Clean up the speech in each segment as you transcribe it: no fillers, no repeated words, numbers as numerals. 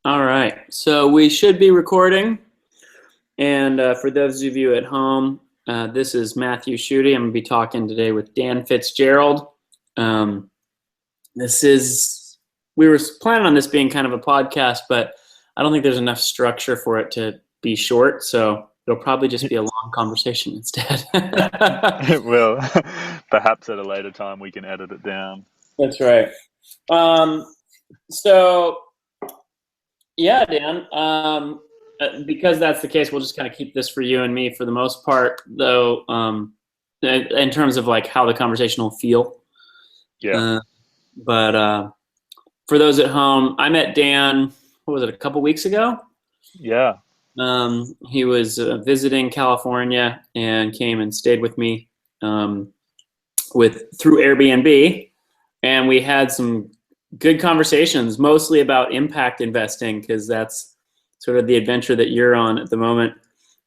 All right, so we should be recording. And for those of you at home, this is Matthew Schutte. I'm going to be talking today with Dan Fitzgerald. We were planning on this being kind of a podcast, but I don't think there's enough structure for it to be short. So it'll probably just be a long conversation instead. It will. Perhaps at a later time we can edit it down. That's right. So, yeah, Dan, because that's the case, we'll just kind of keep this for you and me for the most part, though, in terms of like how the conversation will feel. Yeah. But for those at home, I met Dan, what was it, a couple weeks ago? Yeah. He was visiting California and came and stayed with me through Airbnb, and we had some good conversations, mostly about impact investing, because that's sort of the adventure that you're on at the moment.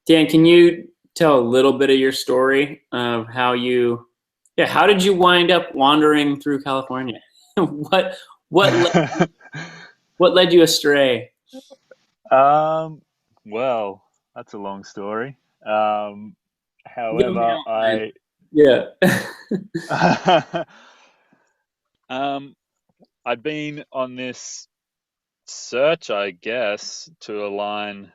Dan, can you tell a little bit of your story of how did you wind up wandering through California? what led you astray? Well, that's a long story. Give me However, an outline. I'd been on this search, I guess, to align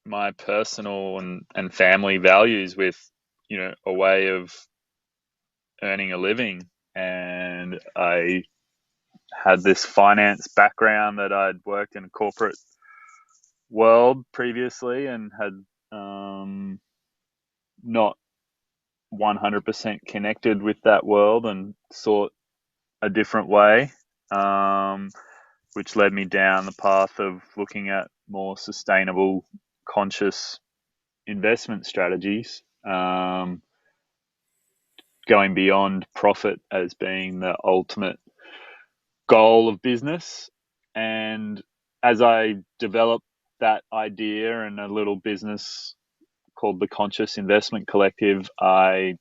my personal and family values with, a way of earning a living. And I had this finance background that I'd worked in a corporate world previously and had not 100% connected with that world and sought a different way, which led me down the path of looking at more sustainable, conscious investment strategies, going beyond profit as being the ultimate goal of business. And as I developed that idea and a little business called the Conscious Investment Collective, the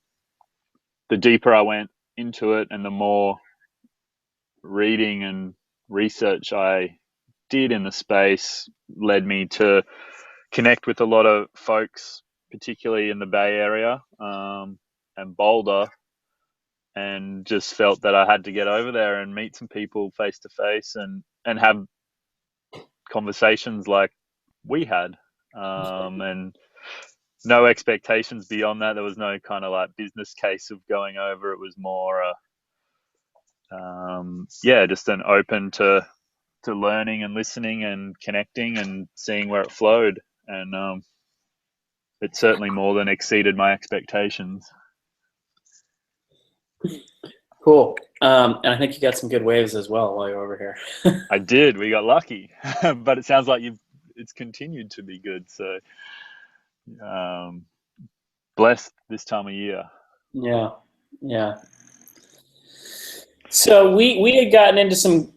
deeper I went into it and the more reading and research I did in the space led me to connect with a lot of folks, particularly in the Bay Area and Boulder, and just felt that I had to get over there and meet some people face to face and have conversations like we had, and no expectations beyond that. There was no kind of like business case of going over. It was more just an open to learning and listening and connecting and seeing where it flowed. And it certainly more than exceeded my expectations. Cool. And I think you got some good waves as well while you're over here. I did. We got lucky, but it sounds like it's continued to be good. So blessed this time of year. Yeah. So we had gotten into some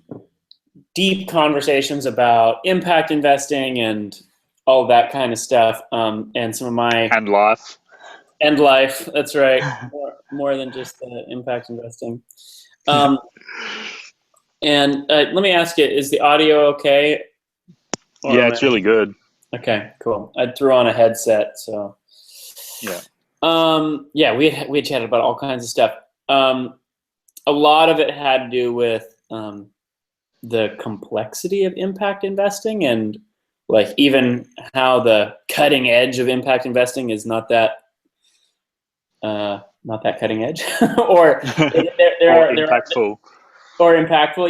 deep conversations about impact investing and all that kind of stuff, and some of my and life. That's right. More than just impact investing. And let me ask you: is the audio okay? Yeah, it's really good. Okay, cool. I threw on a headset, so yeah. We had chatted about all kinds of stuff. A lot of it had to do with the complexity of impact investing, and like even how the cutting edge of impact investing is not that cutting edge, or impactful.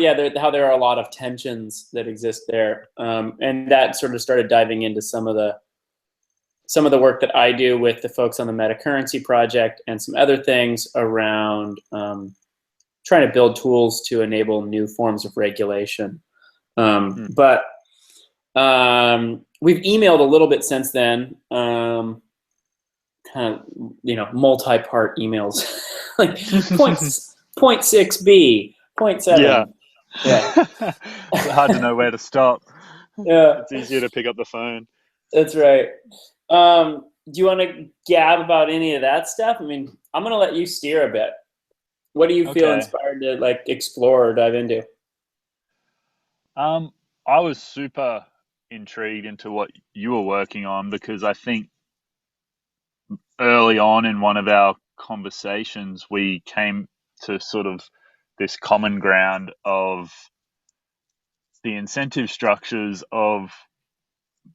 Yeah, how there are a lot of tensions that exist there, and that sort of started diving into some of the work that I do with the folks on the metacurrency project and some other things around trying to build tools to enable new forms of regulation. But we've emailed a little bit since then, kind of, multi-part emails, like point 6B, point 7. Yeah. It's hard to know where to stop. Yeah. It's easier to pick up the phone. That's right. Do you want to gab about any of that stuff? I mean, I'm going to let you steer a bit. What do you feel inspired to like explore or dive into? I was super intrigued into what you were working on, because I think early on in one of our conversations, we came to sort of this common ground of the incentive structures of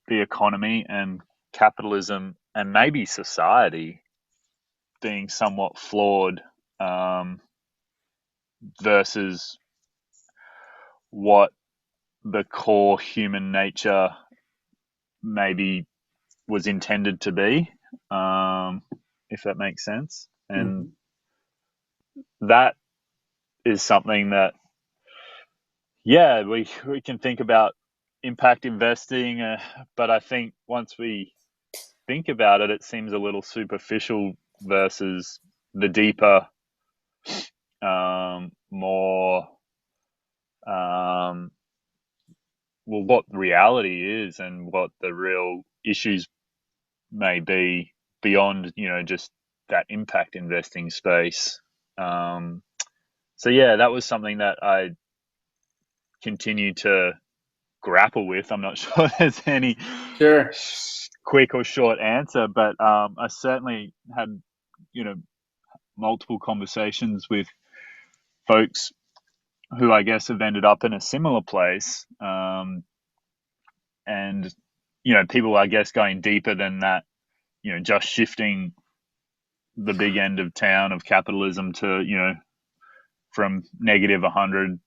the economy and capitalism and maybe society being somewhat flawed, versus what the core human nature maybe was intended to be, if that makes sense. And that is something that, yeah, we can think about impact investing, but I think once we think about it, it seems a little superficial versus the deeper, more, well, what reality is and what the real issues may be beyond, just that impact investing space. So yeah, that was something that I continue to grapple with. I'm not sure there's any Sure. quick or short answer, but I certainly had, multiple conversations with folks who I guess have ended up in a similar place, and people, I guess, going deeper than that, just shifting the big end of town of capitalism to, from negative 100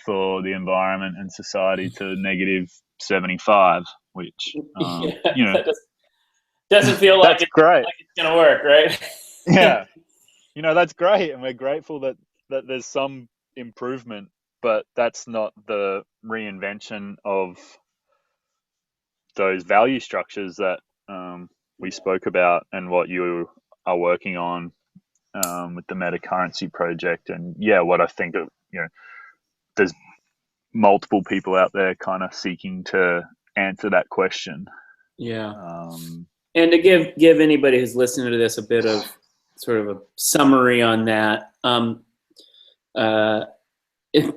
for the environment and society to negative 75, which, That doesn't feel like that's great. it's gonna work, right? Yeah, that's great, and we're grateful that there's some improvement, but that's not the reinvention of those value structures that we spoke about and what you are working on, with the metacurrency project. And yeah, what I think of, there's multiple people out there kind of seeking to answer that question. Yeah. And to give anybody who's listening to this a bit of sort of a summary on that,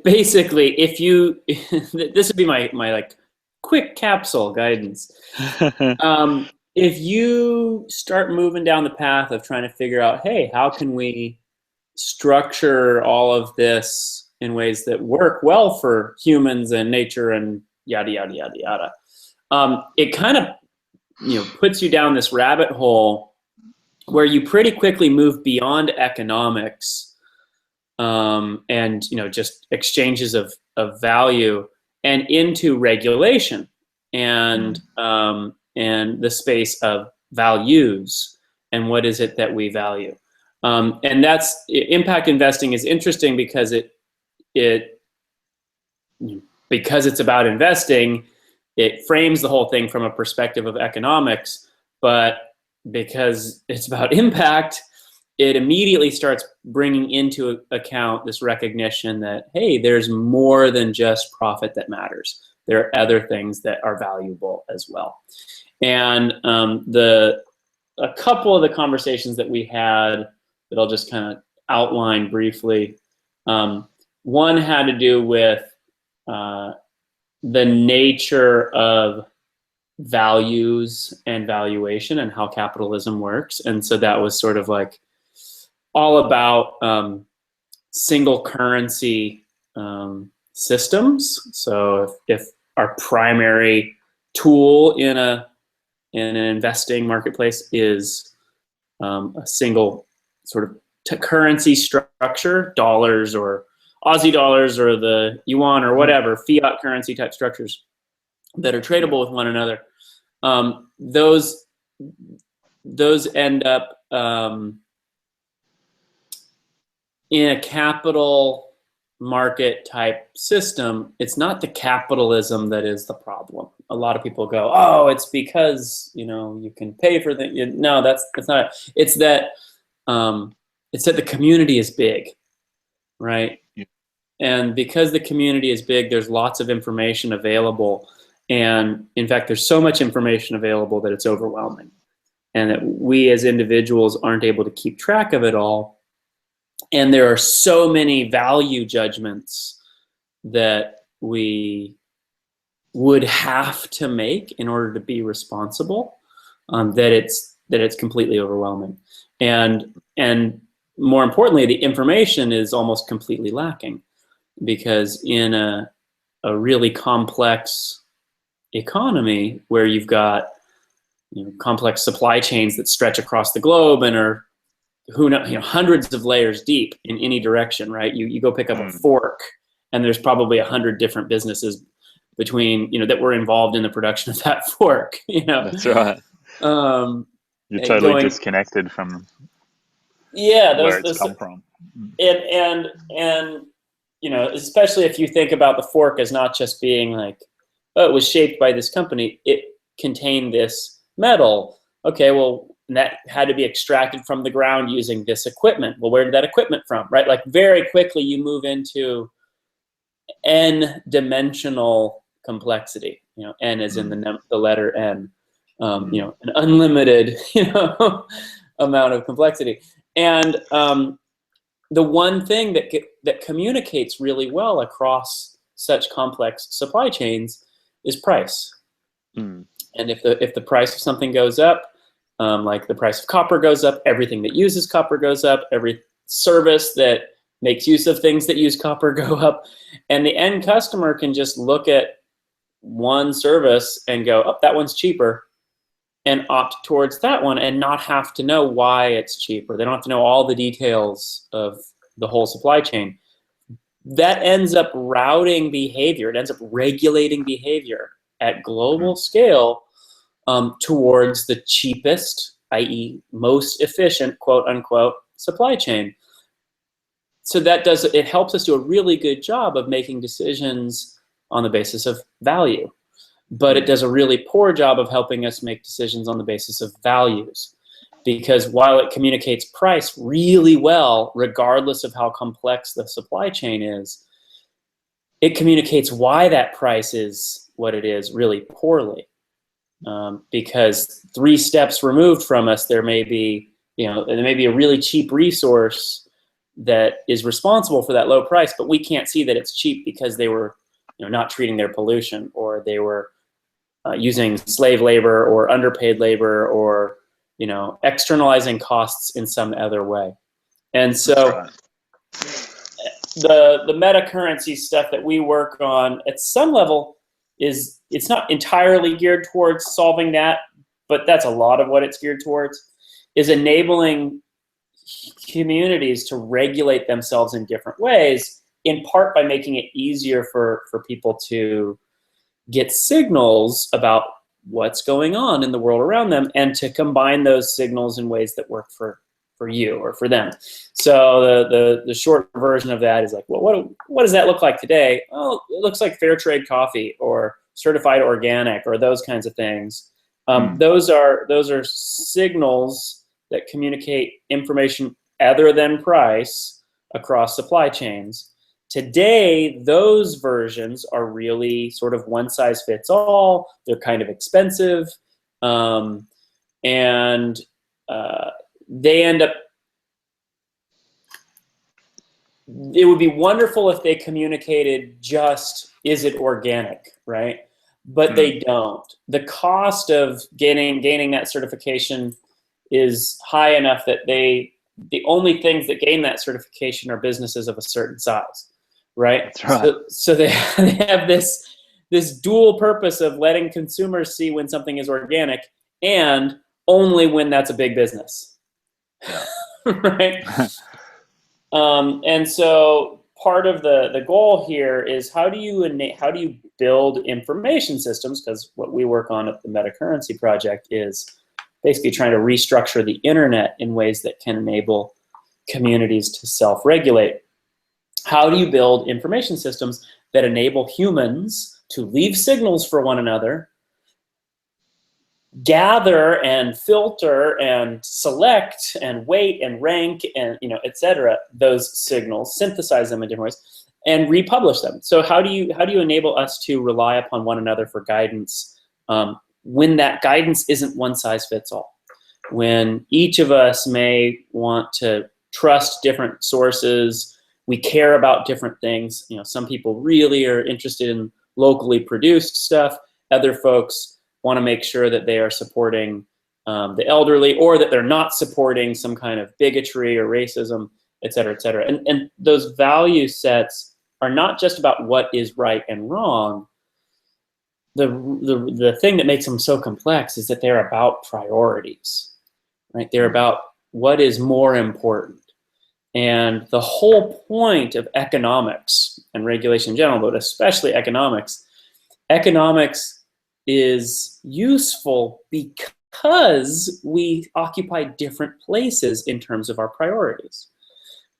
basically, if you, this would be my like quick capsule guidance. If you start moving down the path of trying to figure out, hey, how can we structure all of this in ways that work well for humans and nature and yada yada yada yada, it kind of puts you down this rabbit hole where you pretty quickly move beyond economics, and just exchanges of value, and into regulation and the space of values and what is it that we value. And that's impact investing is interesting because because it's about investing, it frames the whole thing from a perspective of economics, but because it's about impact, it immediately starts bringing into account this recognition that, hey, there's more than just profit that matters. There are other things that are valuable as well. And a couple of the conversations that we had that I'll just kind of outline briefly. One had to do with the nature of values and valuation and how capitalism works. And so that was sort of like all about single currency systems. So if our primary tool in an investing marketplace is a single sort of currency structure, dollars or Aussie dollars or the yuan or whatever, fiat currency type structures that are tradable with one another, those end up in a capital market type system. It's not the capitalism that is the problem. A lot of people go, oh, it's because you can pay for the. No, that's not it. It's that the community is big, right? Yeah. And because the community is big, there's lots of information available. And in fact, there's so much information available that it's overwhelming. And that we as individuals aren't able to keep track of it all. And there are so many value judgments that we would have to make in order to be responsible, that it's completely overwhelming, and more importantly, the information is almost completely lacking, because in a really complex economy where you've got complex supply chains that stretch across the globe and are hundreds of layers deep in any direction, right? You go pick up a fork, and there's probably 100 different businesses between that were involved in the production of that fork. That's right. You're totally disconnected from where it's come from. And especially if you think about the fork as not just being like, oh, it was shaped by this company, it contained this metal. Okay, well, that had to be extracted from the ground using this equipment. Well, where did that equipment from, right? Like very quickly you move into n-dimensional complexity. N is in the letter N. An unlimited amount of complexity. And the one thing that communicates really well across such complex supply chains is price. And if the price of something goes up, like the price of copper goes up, everything that uses copper goes up, every service that makes use of things that use copper go up, and the end customer can just look at one service and go, oh, that one's cheaper, and opt towards that one and not have to know why it's cheaper. They don't have to know all the details of the whole supply chain. That ends up routing behavior. It ends up regulating behavior at global scale towards the cheapest, i.e. most efficient, quote unquote, supply chain. So it helps us do a really good job of making decisions on the basis of value, but it does a really poor job of helping us make decisions on the basis of values, because while it communicates price really well, regardless of how complex the supply chain is, it communicates why that price is what it is really poorly. Because 3 steps removed from us, there may be a really cheap resource that is responsible for that low price, but we can't see that it's cheap because they were not treating their pollution, or they were using slave labor or underpaid labor, or externalizing costs in some other way. And so the metacurrency stuff that we work on at some level it's not entirely geared towards solving that, but that's a lot of what it's geared towards, is enabling communities to regulate themselves in different ways, in part by making it easier for people to get signals about what's going on in the world around them, and to combine those signals in ways that work for you or for them. So the short version of that is like, well, what does that look like today? Oh, it looks like fair trade coffee or certified organic or those kinds of things. Those are signals that communicate information other than price across supply chains. Today, those versions are really sort of one size fits all. They're kind of expensive, and they end up. It would be wonderful if they communicated just, is it organic, right? But they don't. The cost of gaining that certification is high enough that the only things that gain that certification are businesses of a certain size, right? That's right. So they have this dual purpose of letting consumers see when something is organic, and only when that's a big business, right? And so part of the goal here is how do you build information systems? Because what we work on at the Metacurrency Project is basically trying to restructure the internet in ways that can enable communities to self-regulate. How do you build information systems that enable humans to leave signals for one another, gather and filter and select and weight and rank and et cetera, those signals, synthesize them in different ways, and republish them? So how do you enable us to rely upon one another for guidance when that guidance isn't one size fits all? When each of us may want to trust different sources, we care about different things. Some people really are interested in locally produced stuff. Other folks want to make sure that they are supporting the elderly, or that they're not supporting some kind of bigotry or racism, et cetera, et cetera. And those value sets are not just about what is right and wrong. The thing that makes them so complex is that they're about priorities, right? They're about what is more important. And the whole point of economics and regulation in general, but especially economics is useful because we occupy different places in terms of our priorities,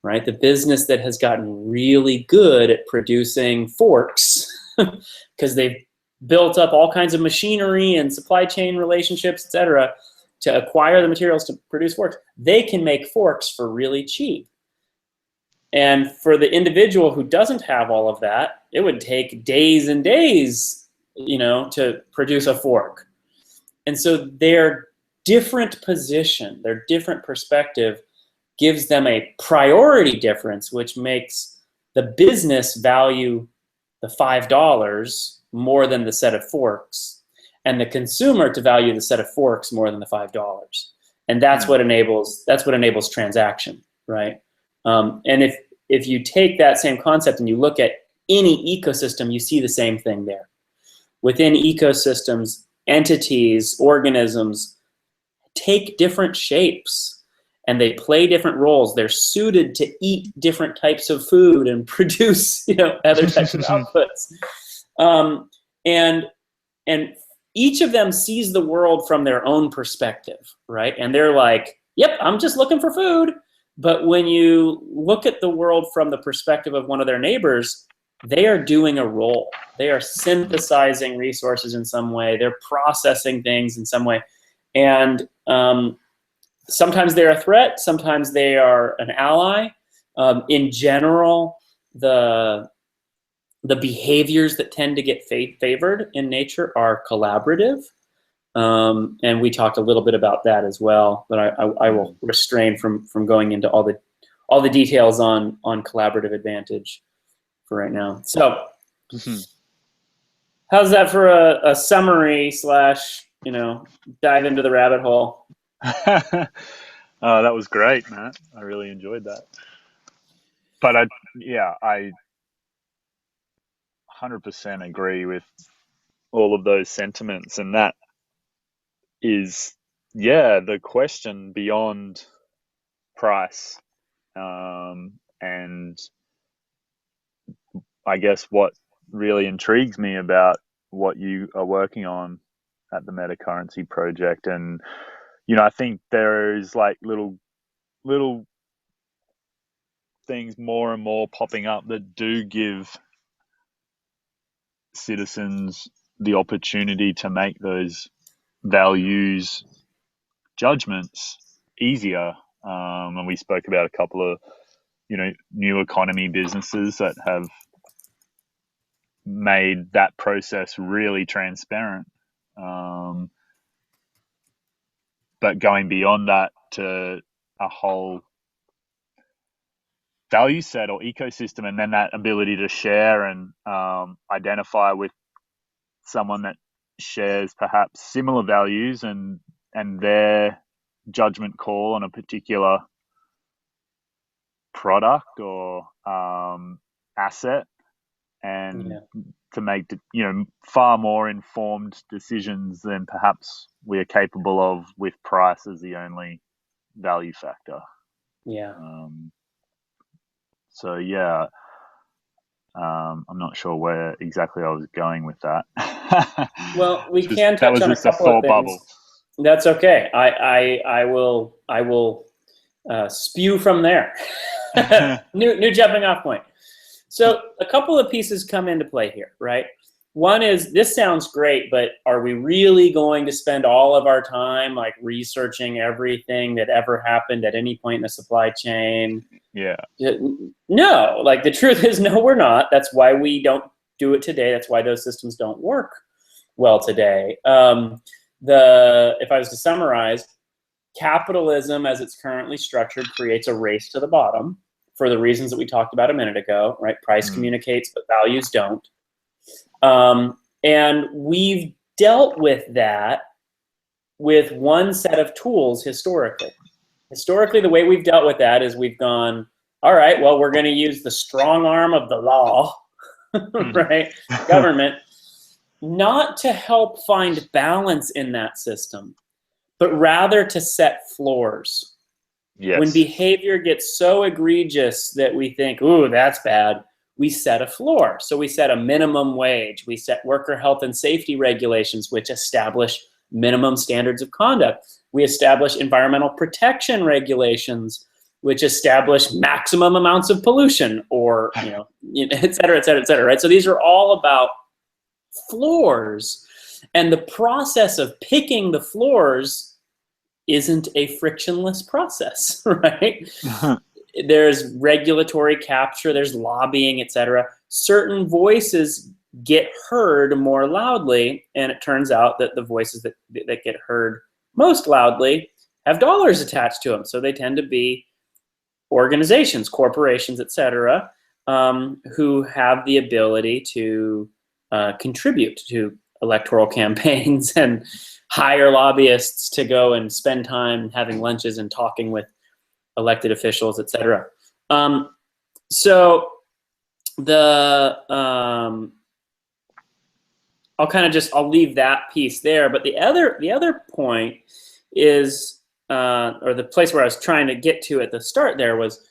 right? The business that has gotten really good at producing forks because they've built up all kinds of machinery and supply chain relationships, et cetera, to acquire the materials to produce forks, they can make forks for really cheap. And for the individual who doesn't have all of that, it would take days and days, to produce a fork. And so their different position, their different perspective gives them a priority difference, which makes the business value the $5 more than the set of forks, and the consumer to value the set of forks more than the $5. And that's what enables transaction, right? And if you take that same concept and you look at any ecosystem, you see the same thing there. Within ecosystems, entities, organisms take different shapes and they play different roles. They're suited to eat different types of food and produce, other types of outputs. And each of them sees the world from their own perspective, right? And they're like, yep, I'm just looking for food. But when you look at the world from the perspective of one of their neighbors, they are doing a role. They are synthesizing resources in some way. They're processing things in some way. And sometimes they're a threat. Sometimes they are an ally. In general, the behaviors that tend to get favored in nature are collaborative. And we talked a little bit about that as well, but I will refrain from going into all the details on collaborative advantage for right now. So how's that for a summary / dive into the rabbit hole? That was great, Matt. I really enjoyed that. But I 100% agree with all of those sentiments, and that is, the question beyond price. And I guess what really intrigues me about what you are working on at the Metacurrency project, and I think there is like little things more and more popping up that do give citizens the opportunity to make those values judgments easier. And we spoke about a couple of new economy businesses that have made that process really transparent. But going beyond that to a whole value set or ecosystem, and then that ability to share and identify with someone that shares perhaps similar values and their judgment call on a particular product or asset, and to make far more informed decisions than perhaps we are capable of with price as the only value factor. I'm not sure where exactly I was going with that. Well, we can touch on a couple of things. Bubble. That's okay. I will spew from there. new jumping off point. So a couple of pieces come into play here, right? One is, this sounds great, but are we really going to spend all of our time like researching everything that ever happened at any point in the supply chain? Yeah. No, like the truth is, no, we're not. That's why we don't do it today. That's why those systems don't work well today. If I was to summarize, capitalism as it's currently structured creates a race to the bottom for the reasons that we talked about a minute ago, right? Price communicates, but values don't. And we've dealt with that with one set of tools historically. Historically, the way we've dealt with that is we've gone, all right, well, we're going to use the strong arm of the law, right? Government, not to help find balance in that system, but rather to set floors. Yes. When behavior gets so egregious that we think, ooh, that's bad, we set a floor. So we set a minimum wage. We set worker health and safety regulations, which establish minimum standards of conduct. We establish environmental protection regulations, which establish maximum amounts of pollution, or, et cetera, et cetera, et cetera, right? So these are all about floors. And the process of picking the floors isn't a frictionless process, right? There's regulatory capture, there's lobbying, et cetera. Certain voices get heard more loudly, and it turns out that the voices that get heard most loudly have dollars attached to them. So they tend to be organizations, corporations, et cetera, who have the ability to contribute to electoral campaigns and hire lobbyists to go and spend time having lunches and talking with elected officials, et cetera. So I'll leave that piece there. But the other point is, or the place where I was trying to get to at the start there was,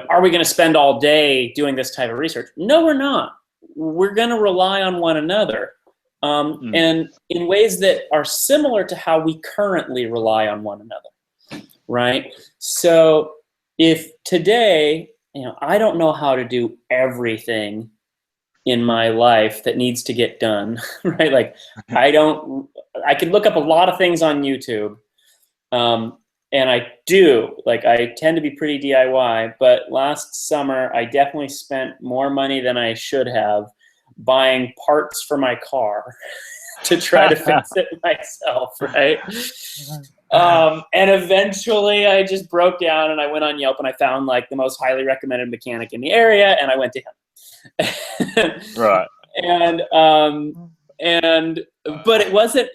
are we going to spend all day doing this type of research? No, we're not. We're going to rely on one another. And in ways that are similar to how we currently rely on one another, right? So if today, I don't know how to do everything in my life that needs to get done, right? Like I could look up a lot of things on YouTube, and I tend to be pretty DIY, but last summer I definitely spent more money than I should have buying parts for my car to try to fix it myself, right? And eventually I just broke down and I went on Yelp and I found like the most highly recommended mechanic in the area, and I went to him. Right. But it wasn't,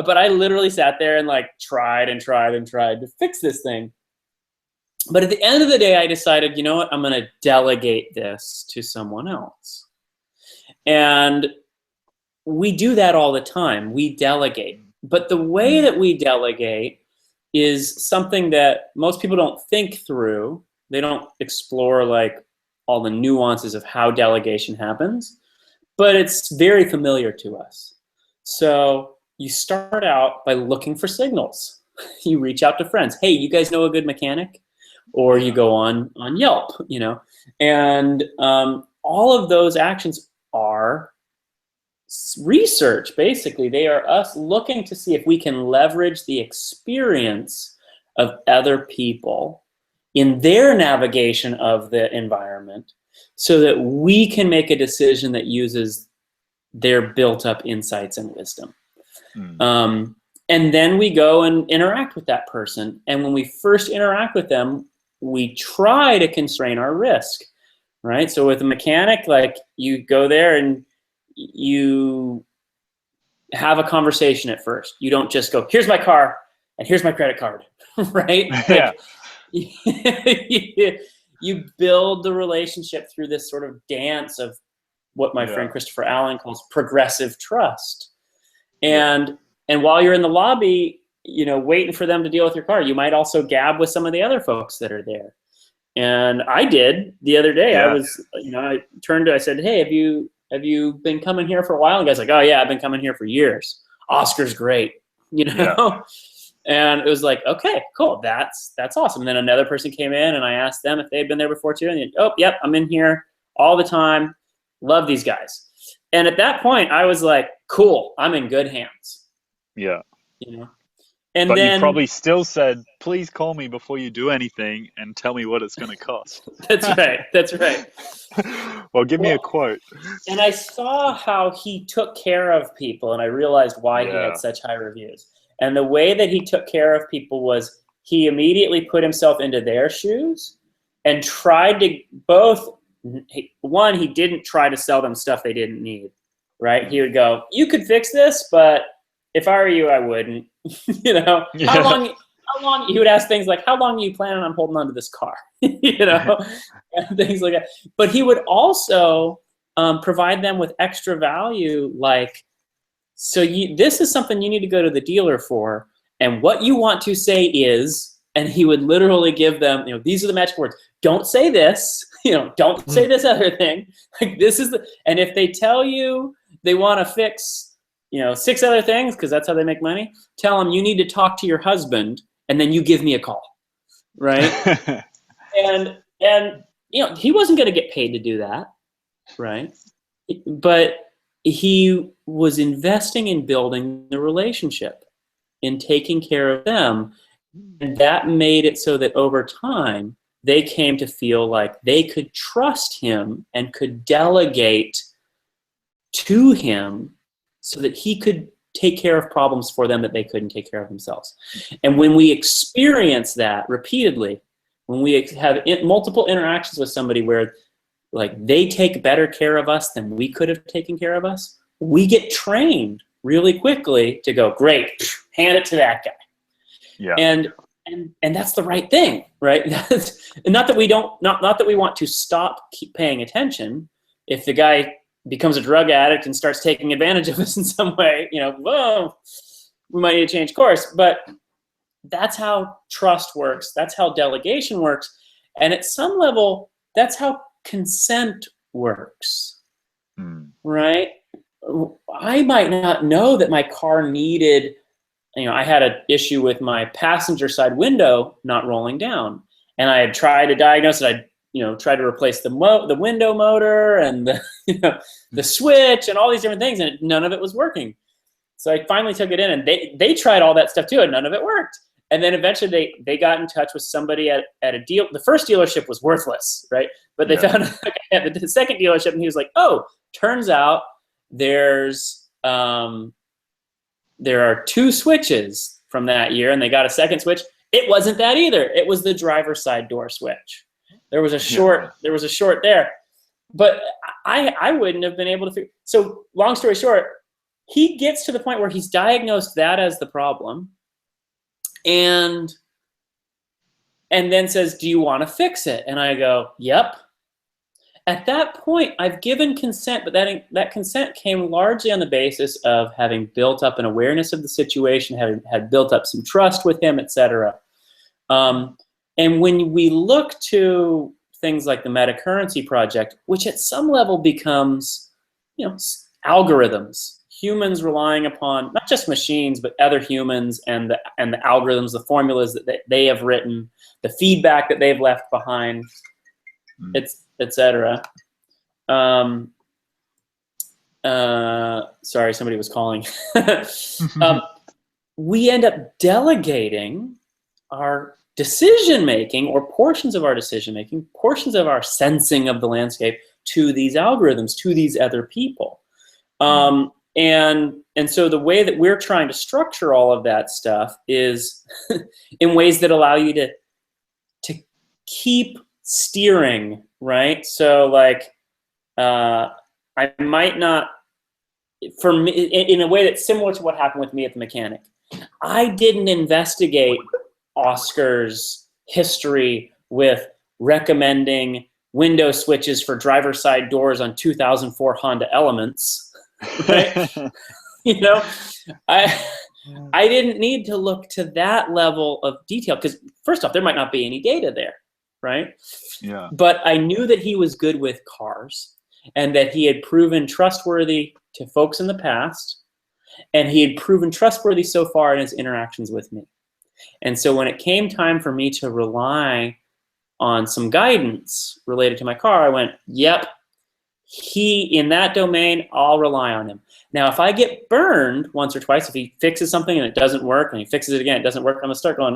but I literally sat there and like tried to fix this thing. But at the end of the day, I decided, you know what, I'm going to delegate this to someone else. And we do that all the time. We delegate. But the way that we delegate is something that most people don't think through. They don't explore like all the nuances of how delegation happens, but it's very familiar to us. So you start out by looking for signals. You reach out to friends. Hey, you guys know a good mechanic? Or you go on Yelp, and all of those actions are research. Basically, they are us looking to see if we can leverage the experience of other people in their navigation of the environment so that we can make a decision that uses their built-up insights and wisdom. And then we go and interact with that person. And when we first interact with them, we try to constrain our risk, right? So with a mechanic, like you go there and you have a conversation at first. You don't just go, here's my car and here's my credit card, right? Yeah. You build the relationship through this sort of dance of what my friend Christopher Allen calls progressive trust. And while you're in the lobby, waiting for them to deal with your car, you might also gab with some of the other folks that are there. And I did the other day. I was, I said, hey, have you been coming here for a while? And the guy's like, oh yeah, I've been coming here for years. Oscar's great, And it was like, okay, cool. That's awesome. And then another person came in and I asked them if they'd been there before too. And oh, yep, I'm in here all the time. Love these guys. And at that point I was like, cool, I'm in good hands. Yeah. And but then you probably still said, please call me before you do anything and tell me what it's going to cost. That's right. Well, give me a quote. And I saw how he took care of people, and I realized why he had such high reviews. And the way that he took care of people was he immediately put himself into their shoes and tried to he didn't try to sell them stuff they didn't need. right? He would go, you could fix this, but if I were you, I wouldn't. You know, Yeah. how long, he would ask things like, how long are you planning on holding on to this car? You know, and things like that. But he would also provide them with extra value, like, so this is something you need to go to the dealer for, and what you want to say is, and he would literally give them, you know, these are the magic words. Don't say this, you know, don't say this other thing. Like, this is the, and if they tell you they want to fix, you know, 6 other things, because that's how they make money, tell them you need to talk to your husband, and then you give me a call, right? and you know, he wasn't going to get paid to do that, right? But he was investing in building the relationship, in taking care of them. And that made it so that over time, they came to feel like they could trust him and could delegate to him so that he could take care of problems for them that they couldn't take care of themselves. And when we experience that repeatedly, when we have multiple interactions with somebody where like they take better care of us than we could have taken care of us, we get trained really quickly to go, great, hand it to that guy. Yeah. And that's the right thing, right? And not that we don't, not that we want to stop paying attention. If the guy becomes a drug addict and starts taking advantage of us in some way, you know, whoa, we might need to change course. But that's how trust works. That's how delegation works. And at some level, that's how consent works, right? I might not know that my car needed, you know, I had an issue with my passenger side window not rolling down, and I had tried to diagnose it. I, you know, tried to replace the window motor and the, you know, the switch and all these different things, and none of it was working. So I finally took it in, and they tried all that stuff too, and none of it worked. And then eventually they got in touch with somebody at a deal. The first dealership was worthless, right? But they found a guy at the second dealership, and he was like, oh, turns out there are 2 switches from that year, and they got a second switch. It wasn't that either. It was the driver's side door switch. There was a short there. But I wouldn't have been able to figure. So long story short, he gets to the point where he's diagnosed that as the problem, and then says, do you want to fix it? And I go, yep. At that point, I've given consent, but that consent came largely on the basis of having built up an awareness of the situation, had built up some trust with him, etc. And when we look to things like the metacurrency project, which at some level becomes, you know, algorithms, humans relying upon not just machines, but other humans and the algorithms, the formulas that they have written, the feedback that they've left behind, etc. Sorry, somebody was calling. We end up delegating our decision-making, or portions of our decision-making, portions of our sensing of the landscape, to these algorithms, to these other people. And so the way that we're trying to structure all of that stuff is in ways that allow you to keep steering, right? So like, I might not, for me, in a way that's similar to what happened with me at the mechanic. I didn't investigate Oscar's history with recommending window switches for driver's side doors on 2004 Honda Elements, right? You know, I didn't need to look to that level of detail, because first off, there might not be any data there, right? Yeah. But I knew that he was good with cars, and that he had proven trustworthy to folks in the past, and he had proven trustworthy so far in his interactions with me. And so when it came time for me to rely on some guidance related to my car, I went, yep, in that domain, I'll rely on him. Now, if I get burned once or twice, if he fixes something and it doesn't work, and he fixes it again, it doesn't work, I'm gonna start going,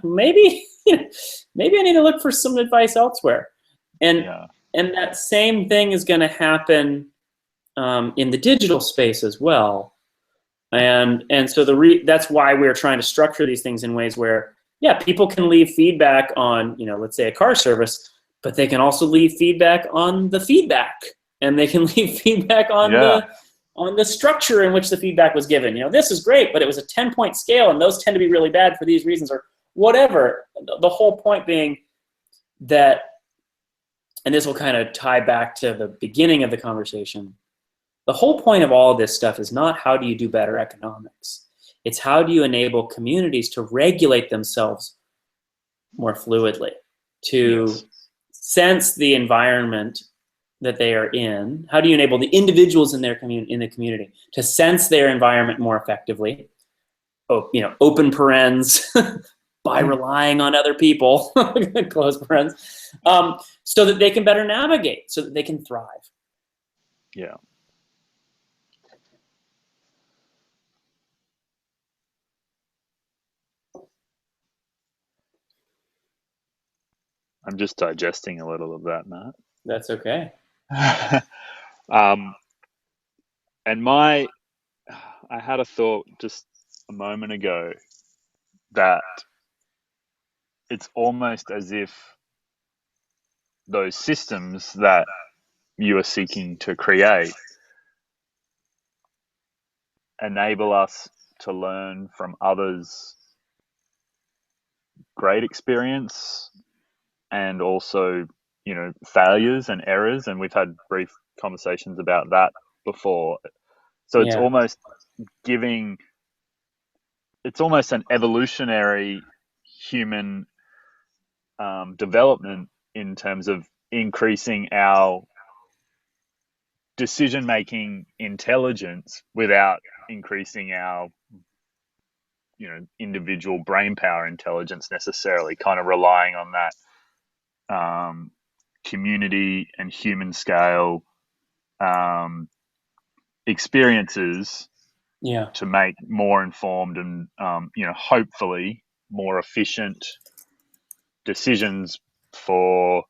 maybe I need to look for some advice elsewhere. And that same thing is gonna happen in the digital space as well. And so that's why we're trying to structure these things in ways where, yeah, people can leave feedback on, you know, let's say a car service, but they can also leave feedback on the feedback, and they can leave feedback on on the structure in which the feedback was given. This is great, but it was a 10-point scale, and those tend to be really bad for these reasons, or whatever. The whole point being that, and this will kind of tie back to the beginning of the conversation, the whole point of all of this stuff is not how do you do better economics. It's how do you enable communities to regulate themselves more fluidly, to sense the environment that they are in. How do you enable the individuals in their in the community to sense their environment more effectively? Open parens, by relying on other people, close parens, so that they can better navigate, so that they can thrive. Yeah. I'm just digesting a little of that, Matt. That's okay. And I had a thought just a moment ago that it's almost as if those systems that you are seeking to create enable us to learn from others' great experience and also, failures and errors. And we've had brief conversations about that before. So it's almost an evolutionary human development in terms of increasing our decision-making intelligence without increasing our individual brain power intelligence necessarily, kind of relying on that community and human scale experiences to make more informed and hopefully more efficient decisions for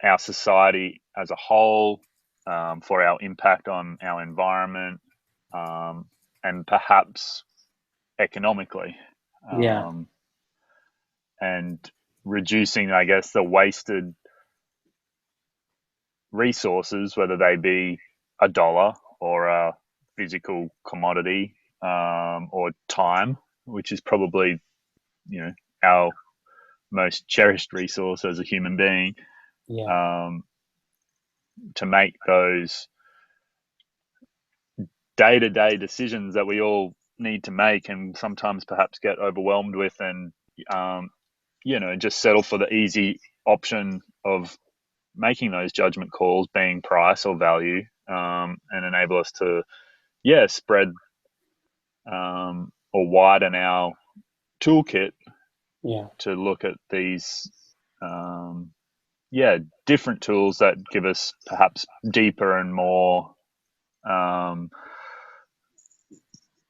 our society as a whole, for our impact on our environment, and perhaps economically, and reducing, I guess, the wasted resources, whether they be a dollar or a physical commodity, or time, which is probably, our most cherished resource as a human being, to make those day-to-day decisions that we all need to make and sometimes perhaps get overwhelmed with, and just settle for the easy option of making those judgment calls, being price or value, and enable us to spread or widen our toolkit to look at these different tools that give us perhaps deeper and more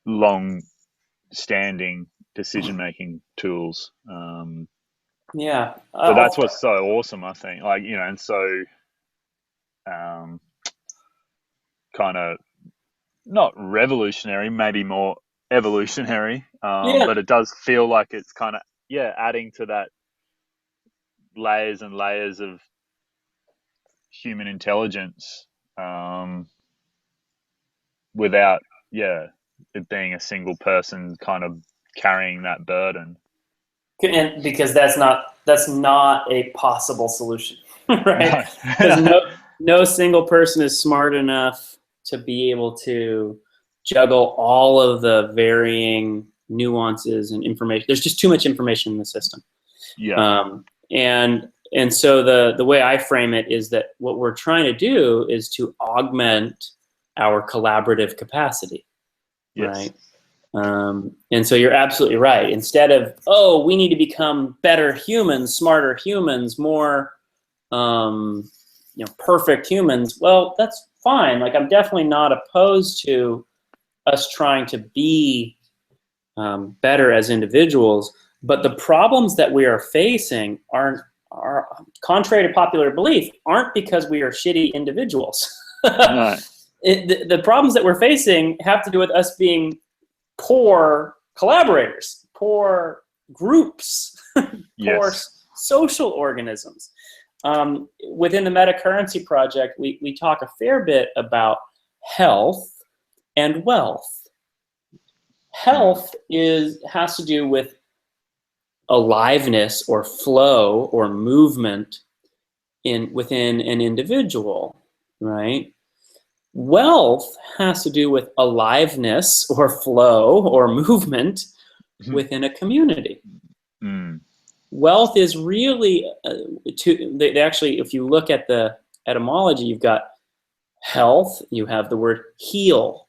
long-standing decision-making tools. So that's what's so awesome, I think. And so kind of not revolutionary, maybe more evolutionary, but it does feel like it's kind of adding to that layers and layers of human intelligence, without it being a single person kind of carrying that burden. And because that's not a possible solution, right? Because no single person is smart enough to be able to juggle all of the varying nuances and information. There's just too much information in the system. And so the way I frame it is that what we're trying to do is to augment our collaborative capacity, right? And so you're absolutely right. Instead of, we need to become better humans, smarter humans, more perfect humans, well, that's fine. Like, I'm definitely not opposed to us trying to be better as individuals, but the problems that we are facing are contrary to popular belief, aren't because we are shitty individuals. The problems that we're facing have to do with us being poor collaborators, poor groups, poor social organisms. Within the Metacurrency project, we talk a fair bit about health and wealth. Health has to do with aliveness or flow or movement within an individual, right? Wealth has to do with aliveness or flow or movement within a community. Wealth is really, they actually, if you look at the etymology, you've got health, you have the word heal.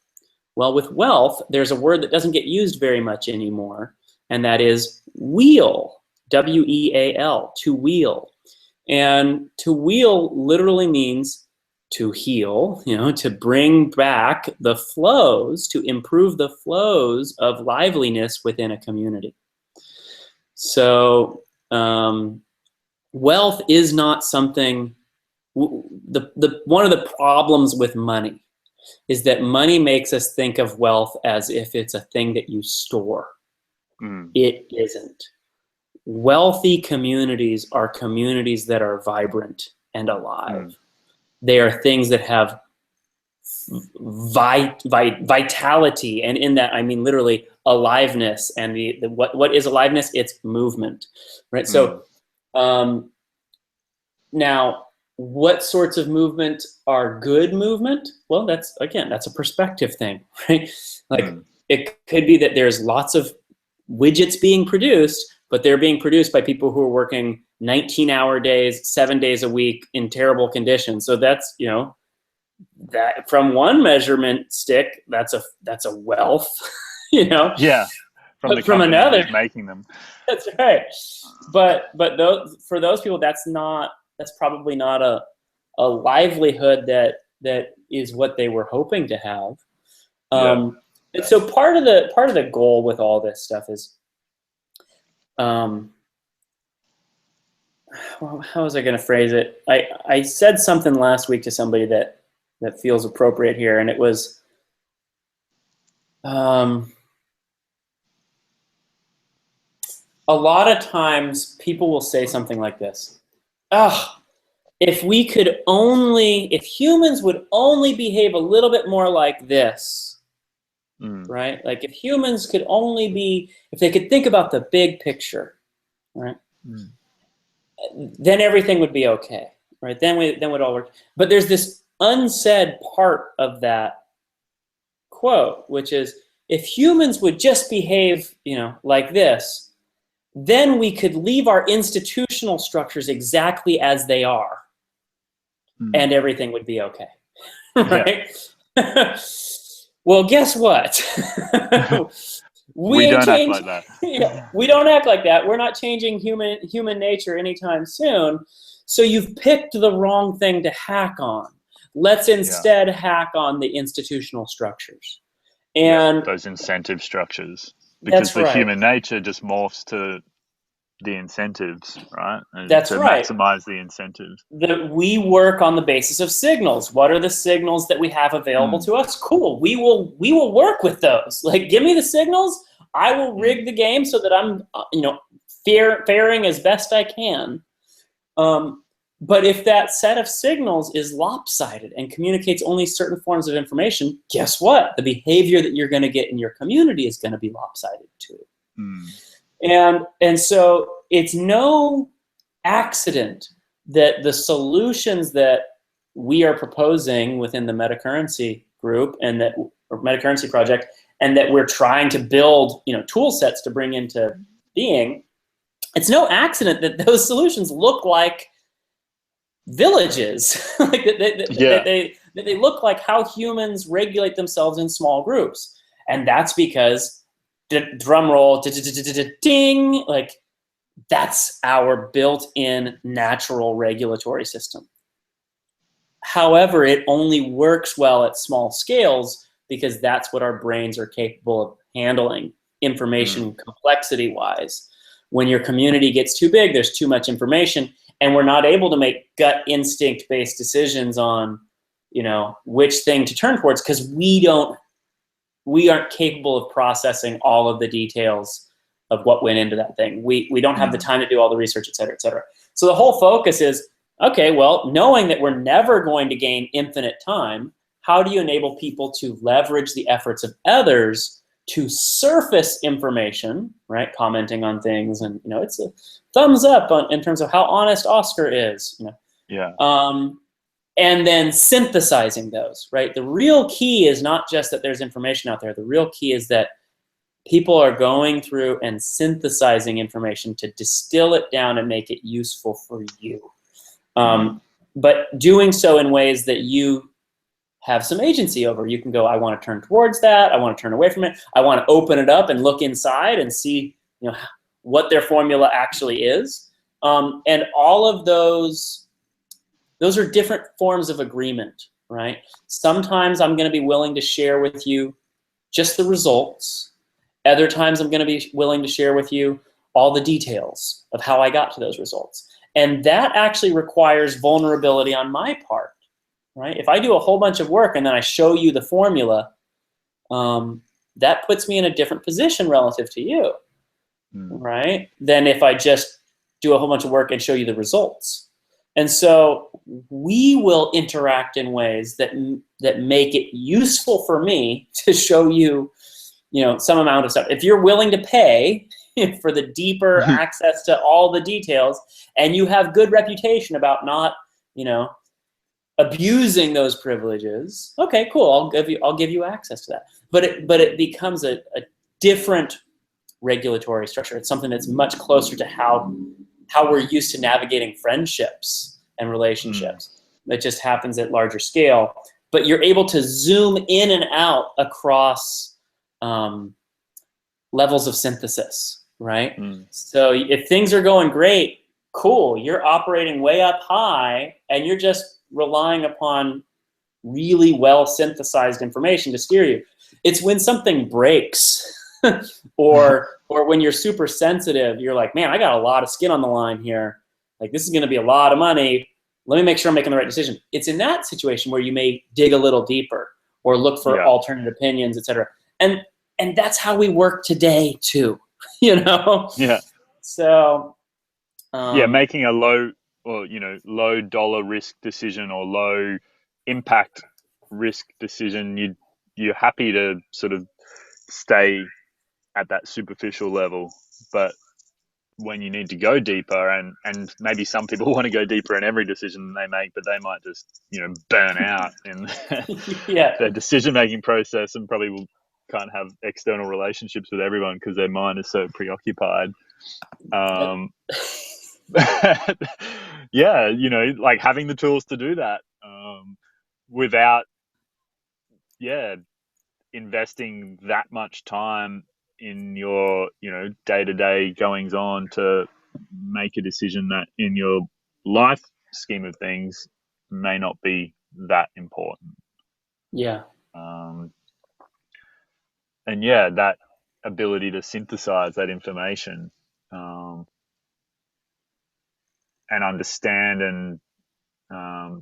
Well, with wealth, there's a word that doesn't get used very much anymore, and that is wheel, W-E-A-L, to wheel. And to wheel literally means to heal, to bring back the flows, to improve the flows of liveliness within a community. So wealth is not something, one of the problems with money is that money makes us think of wealth as if it's a thing that you store. It isn't. Wealthy communities are communities that are vibrant and alive. They are things that have vitality, and in that I mean literally aliveness. And what is aliveness? It's movement, right? So now, what sorts of movement are good movement? Well, that's a perspective thing, right? Like it could be that there's lots of widgets being produced, but they're being produced by people who are working 19-hour days, 7 days a week in terrible conditions. So that's, that from one measurement stick, that's a wealth, Yeah. From another making them. That's right. But for those people, that's probably not a livelihood that is what they were hoping to have. And so part of the goal with all this stuff is, how was I going to phrase it? I said something last week to somebody that feels appropriate here, and it was, a lot of times people will say something like this: if humans would only behave a little bit more like this, right? Like if humans could if they could think about the big picture, right? Then everything would be okay, right? Then we'd all work. But there's this unsaid part of that quote, which is, if humans would just behave, like this, then we could leave our institutional structures exactly as they are, and everything would be okay, right? Yeah. Well, guess what? We don't act like that. We don't act like that. We're not changing human nature anytime soon. So you've picked the wrong thing to hack on. Let's instead hack on the institutional structures. And those incentive structures. Because the human nature just morphs to the incentives, right? And that's to right. maximize the incentives. We work on the basis of signals. What are the signals that we have available to us? Cool. We will work with those. Like, give me the signals. I will rig the game so that I'm, faring as best I can. But if that set of signals is lopsided and communicates only certain forms of information, guess what? The behavior that you're going to get in your community is going to be lopsided too. And so it's no accident that the solutions that we are proposing within the metacurrency group or metacurrency project, and that we're trying to build, tool sets to bring into being, it's no accident that those solutions look like villages. Like they look like how humans regulate themselves in small groups. And that's because, drum roll, ding, like that's our built-in natural regulatory system. However, it only works well at small scales because that's what our brains are capable of handling, information complexity-wise. When your community gets too big, there's too much information, and we're not able to make gut instinct-based decisions on, which thing to turn towards, because we aren't capable of processing all of the details of what went into that thing. We don't have the time to do all the research, et cetera, et cetera. So the whole focus is, okay, well, knowing that we're never going to gain infinite time, how do you enable people to leverage the efforts of others to surface information, right? Commenting on things, and it's a thumbs up in terms of how honest Oscar is, Yeah. And then synthesizing those, right? The real key is not just that there's information out there. The real key is that people are going through and synthesizing information to distill it down and make it useful for you. But doing so in ways that you have some agency over. You can go, I want to turn towards that. I want to turn away from it. I want to open it up and look inside and see, what their formula actually is. And all of those are different forms of agreement, right? Sometimes I'm going to be willing to share with you just the results. Other times I'm going to be willing to share with you all the details of how I got to those results. And that actually requires vulnerability on my part, right? If I do a whole bunch of work and then I show you the formula, that puts me in a different position relative to you, right? Than if I just do a whole bunch of work and show you the results. And so we will interact in ways that make it useful for me to show you, some amount of stuff. If you're willing to pay for the deeper access to all the details, and you have good reputation about not, abusing those privileges, okay, cool. I'll give you access to that. But it becomes a different regulatory structure. It's something that's much closer to how we're used to navigating friendships and relationships. It just happens at larger scale. But you're able to zoom in and out across levels of synthesis, right? So if things are going great, cool, you're operating way up high and you're just relying upon really well synthesized information to steer you. It's when something breaks or when you're super sensitive, you're like, man, I got a lot of skin on the line here. Like, this is going to be a lot of money. Let me make sure I'm making the right decision. It's in that situation where you may dig a little deeper or look for alternate opinions, et cetera. And that's how we work today too, Yeah. So making a low dollar risk decision or low impact risk decision, you're happy to sort of stay at that superficial level. But when you need to go deeper, and maybe some people want to go deeper in every decision they make, but they might just burn out in their decision making process, and probably can't have external relationships with everyone because their mind is so preoccupied. Yeah, like having the tools to do that without investing that much time in your day-to-day goings on to make a decision that in your life scheme of things may not be that important. And that ability to synthesize that information and understand and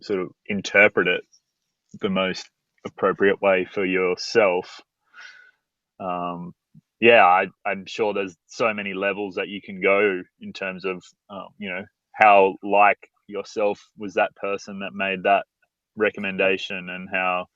sort of interpret it the most appropriate way for yourself. I'm sure there's so many levels that you can go in terms of, how like yourself was that person that made that recommendation, and how,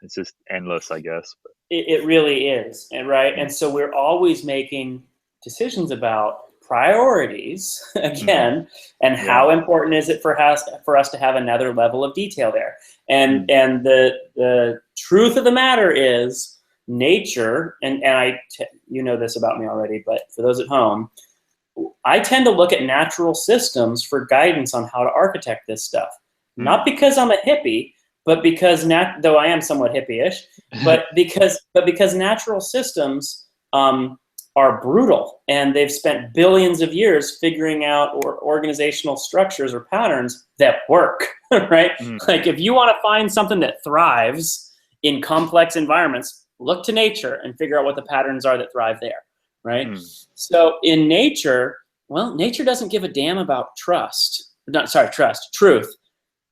it's just endless, I guess. It really is, and so we're always making decisions about priorities again, and how important is it for us to have another level of detail there. And the truth of the matter is, nature, and you know this about me already, but for those at home, I tend to look at natural systems for guidance on how to architect this stuff. Not because I'm a hippie, but because though I am somewhat hippie-ish, but because natural systems are brutal, and they've spent billions of years figuring out organizational structures or patterns that work, right? Like, if you want to find something that thrives in complex environments, look to nature and figure out what the patterns are that thrive there, right? So in nature, nature doesn't give a damn about truth.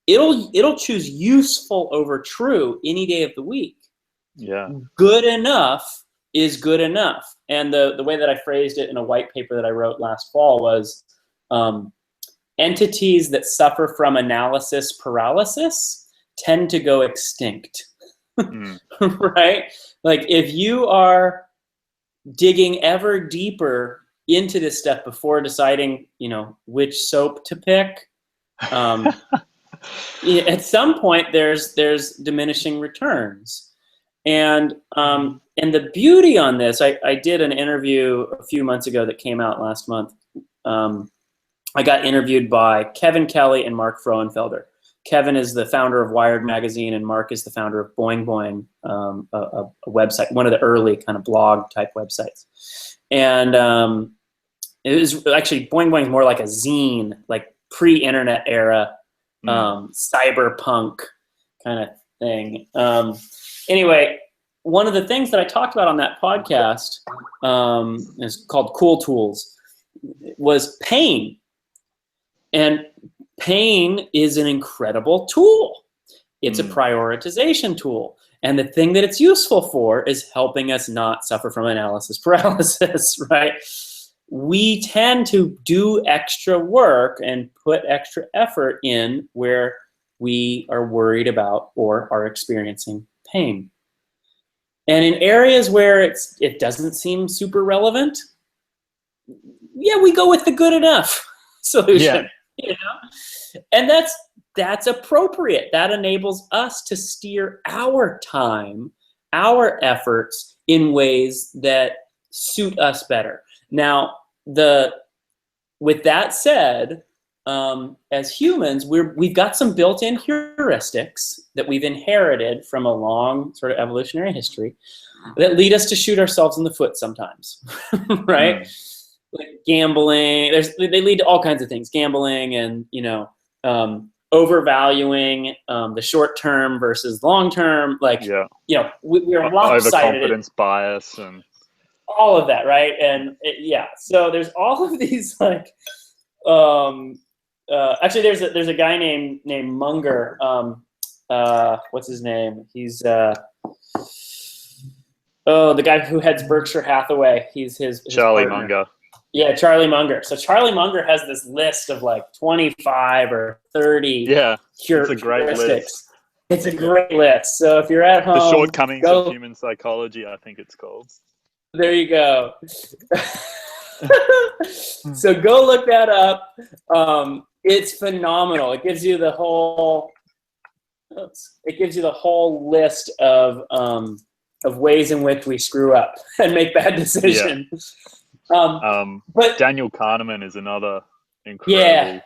It'll choose useful over true any day of the week. Good enough is good enough. And the way that I phrased it in a white paper that I wrote last fall was, entities that suffer from analysis paralysis tend to go extinct. Mm. Right? Like if you are digging ever deeper into this stuff before deciding, which soap to pick, at some point there's diminishing returns. And the beauty on this, I did an interview a few months ago that came out last month. I got interviewed by Kevin Kelly and Mark Frohenfelder. Kevin is the founder of Wired Magazine, and Mark is the founder of Boing Boing, a website, one of the early kind of blog type websites. And it was actually, Boing Boing is more like a zine, like pre-internet era, cyberpunk kind of thing. Anyway, one of the things that I talked about on that podcast is called Cool Tools, was pain. And pain is an incredible tool. It's a prioritization tool. And the thing that it's useful for is helping us not suffer from analysis paralysis, right? We tend to do extra work and put extra effort in where we are worried about or are experiencing pain. And in areas where it doesn't seem super relevant, we go with the good enough solution. And that's appropriate. That enables us to steer our time, our efforts in ways that suit us better. Now, with that said, as humans, we've got some built-in heuristics that we've inherited from a long sort of evolutionary history that lead us to shoot ourselves in the foot sometimes, right? Like gambling, they lead to all kinds of things. Gambling and overvaluing the short term versus long term. Like we're lopsided. Overconfidence bias and all of that, right? And so there's all of these like. Actually, there's a guy named Munger. What's his name? He's the guy who heads Berkshire Hathaway. He's his Charlie partner. Munger. Yeah, Charlie Munger. So Charlie Munger has this list of like 25 or 30 it's a great list. It's a great list. So if you're at home, The Shortcomings of Human Psychology, I think it's called. There you go. So go look that up. It's phenomenal. It gives you the whole list of ways in which we screw up and make bad decisions. But Daniel Kahneman is another incredible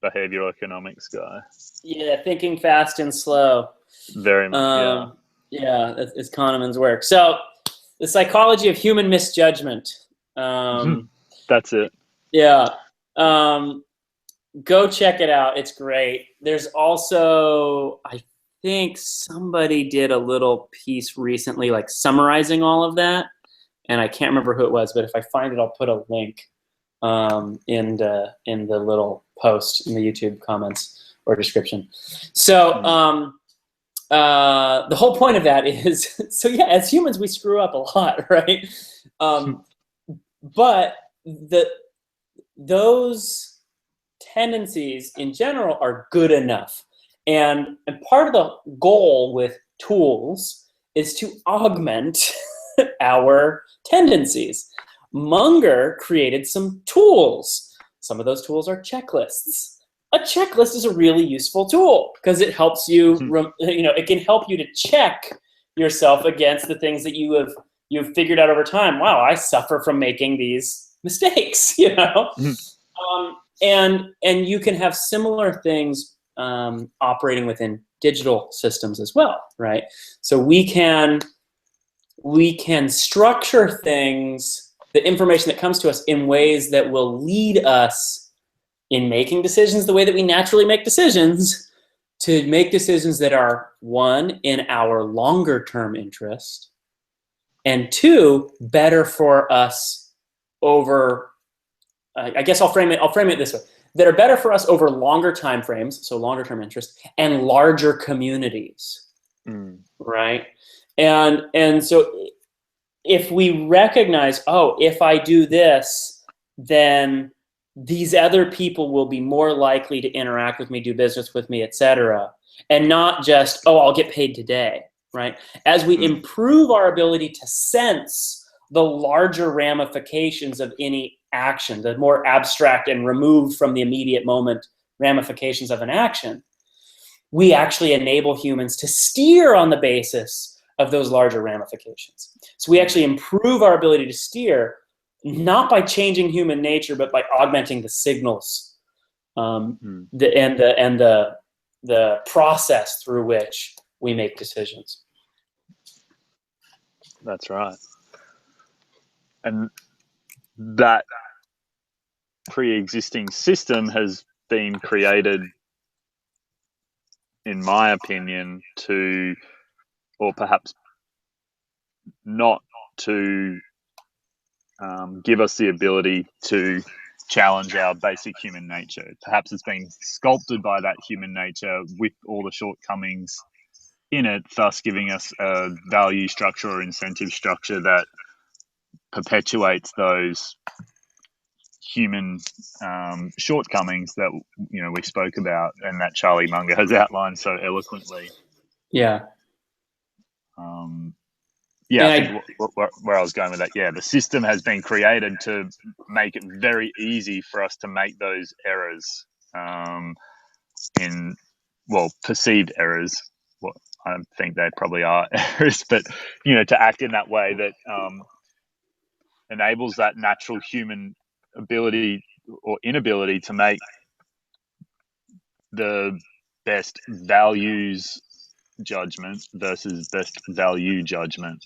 behavioral economics guy. Yeah, thinking fast and slow. Very much. It's Kahneman's work. So the psychology of human misjudgment. That's it. Yeah. Go check it out. It's great. There's also, I think somebody did a little piece recently, like summarizing all of that. And I can't remember who it was, but if I find it, I'll put a link in the little post in the YouTube comments or description. So the whole point of that is, as humans, we screw up a lot, right? But those tendencies in general are good enough. And part of the goal with tools is to augment our tendencies. Munger created some tools. Some of those tools are checklists. A checklist is a really useful tool because it helps you, it can help you to check yourself against the things that you've figured out over time. Wow, I suffer from making these mistakes, and you can have similar things operating within digital systems as well, right? So we can structure things, the information that comes to us, in ways that will lead us in making decisions the way that we naturally make decisions, to make decisions that are, one, in our longer term interest, and two, better for us over, I guess I'll frame it this way, that are better for us over longer time frames, so longer term interest, and larger communities, right? And so if we recognize, if I do this, then these other people will be more likely to interact with me, do business with me, etc. and not just, oh, I'll get paid today, right? As we improve our ability to sense the larger ramifications of any action, the more abstract and removed from the immediate moment ramifications of an action, we actually enable humans to steer on the basis of those larger ramifications. So we actually improve our ability to steer, not by changing human nature, but by augmenting the signals and the process through which we make decisions. That's right. And that pre-existing system has been created, in my opinion, to, or perhaps not to, give us the ability to challenge our basic human nature. Perhaps it's been sculpted by that human nature with all the shortcomings in it, thus giving us a value structure or incentive structure that perpetuates those human shortcomings that we spoke about and that Charlie Munger has outlined so eloquently. Yeah. I think where I was going with that, the system has been created to make it very easy for us to make those errors, perceived errors. Well, I think they probably are errors, but to act in that way that enables that natural human ability or inability to make the best values judgment versus best value judgment.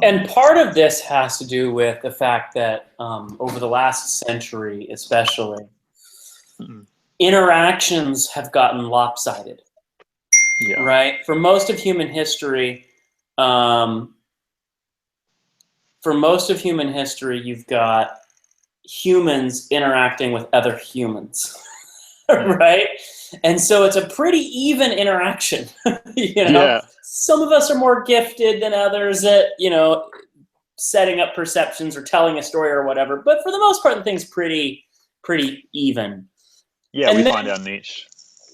And part of this has to do with the fact that over the last century, especially, interactions have gotten lopsided. Yeah. Right? For most of human history, you've got humans interacting with other humans, right? And so it's a pretty even interaction. Some of us are more gifted than others at setting up perceptions or telling a story or whatever, but for the most part the thing's pretty even. And we find our niche.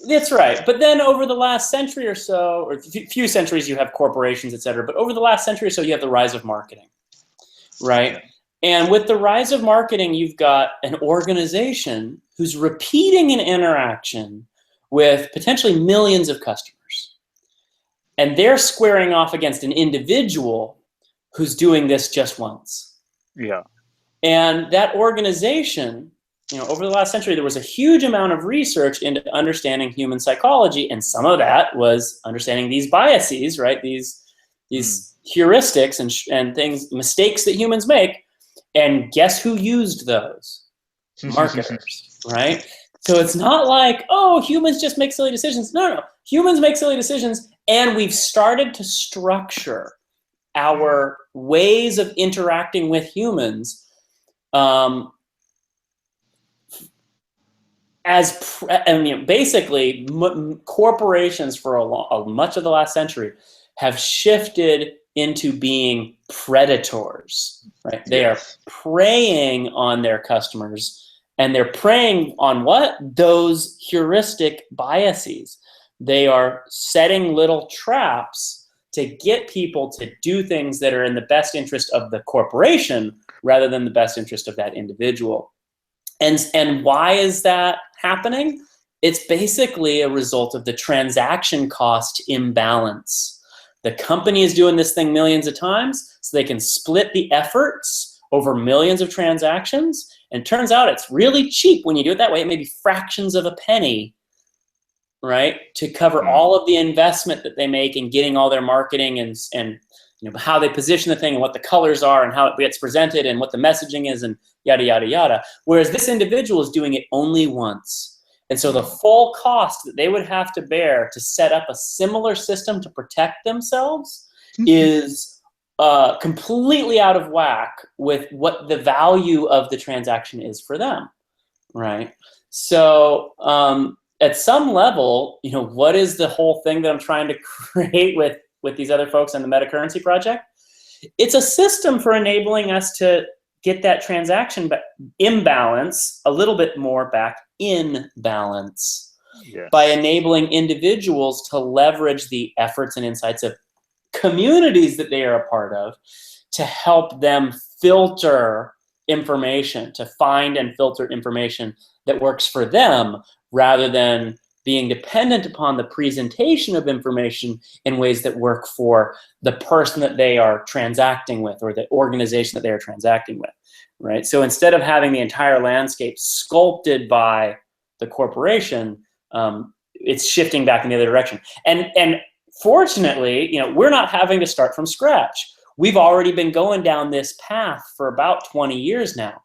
That's right. But then over the last century or so, or few centuries, you have corporations, et cetera, but over the last century or so you have the rise of marketing, right? And with the rise of marketing, you've got an organization who's repeating an interaction with potentially millions of customers. And they're squaring off against an individual who's doing this just once. Yeah. And that organization, over the last century, there was a huge amount of research into understanding human psychology. And some of that was understanding these biases, right? These heuristics and things, mistakes that humans make. And guess who used those? Marketers, right? So it's not like, oh, humans just make silly decisions. No. Humans make silly decisions, and we've started to structure our ways of interacting with humans basically, corporations for much of the last century have shifted into being predators, right? They are preying on their customers, and they're preying on what? Those heuristic biases. They are setting little traps to get people to do things that are in the best interest of the corporation rather than the best interest of that individual. And why is that happening? It's basically a result of the transaction cost imbalance. The company is doing this thing millions of times, so they can split the efforts over millions of transactions. And it turns out it's really cheap when you do it that way. It may be fractions of a penny, right, to cover all of the investment that they make in getting all their marketing and how they position the thing and what the colors are and how it gets presented and what the messaging is and yada, yada, yada. Whereas this individual is doing it only once. And so the full cost that they would have to bear to set up a similar system to protect themselves is completely out of whack with what the value of the transaction is for them, right? So at some level, what is the whole thing that I'm trying to create with these other folks on the metacurrency project? It's a system for enabling us to get that transaction imbalance a little bit more back in balance. by enabling individuals to leverage the efforts and insights of communities that they are a part of to help them filter information, to find and filter information that works for them, rather than being dependent upon the presentation of information in ways that work for the person that they are transacting with, or the organization that they are transacting with, right? So instead of having the entire landscape sculpted by the corporation, it's shifting back in the other direction. And fortunately, we're not having to start from scratch. We've already been going down this path for about 20 years now,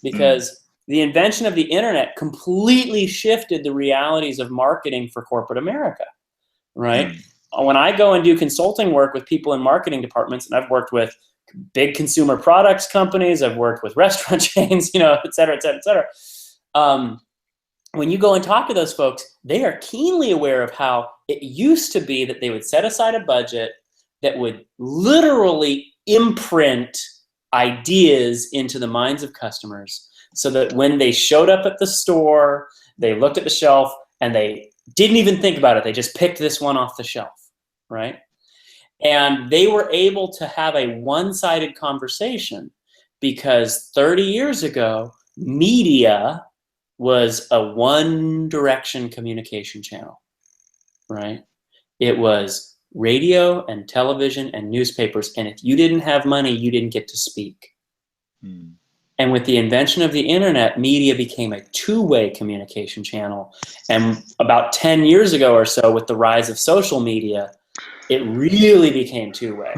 because the invention of the internet completely shifted the realities of marketing for corporate America, right? When I go and do consulting work with people in marketing departments, and I've worked with big consumer products companies, I've worked with restaurant chains, et cetera, et cetera, et cetera. When you go and talk to those folks, they are keenly aware of how it used to be that they would set aside a budget that would literally imprint ideas into the minds of customers, so that when they showed up at the store, they looked at the shelf and they didn't even think about it. They just picked this one off the shelf, right? And they were able to have a one-sided conversation, because 30 years ago, media was a one-direction communication channel, right? It was radio and television and newspapers, and if you didn't have money, you didn't get to speak. And with the invention of the internet, media became a two-way communication channel. And about 10 years ago or so, with the rise of social media, it really became two-way.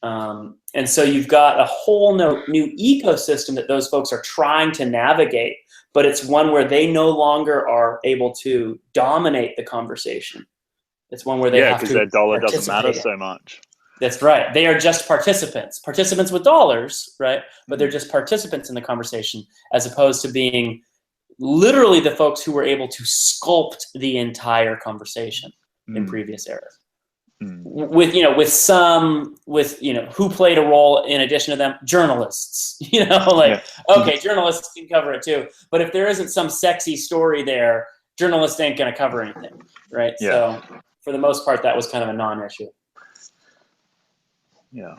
And so you've got a whole new ecosystem that those folks are trying to navigate, but it's one where they no longer are able to dominate the conversation. It's one where they have to because their dollar doesn't matter participate. so much. That's right. They are just participants with dollars, right? But they're just participants in the conversation, as opposed to being literally the folks who were able to sculpt the entire conversation in previous eras. With who played a role in addition to them? Journalists. Okay, journalists can cover it too. But if there isn't some sexy story there, journalists ain't going to cover anything, right? So for the most part, that was kind of a non-issue. Yeah.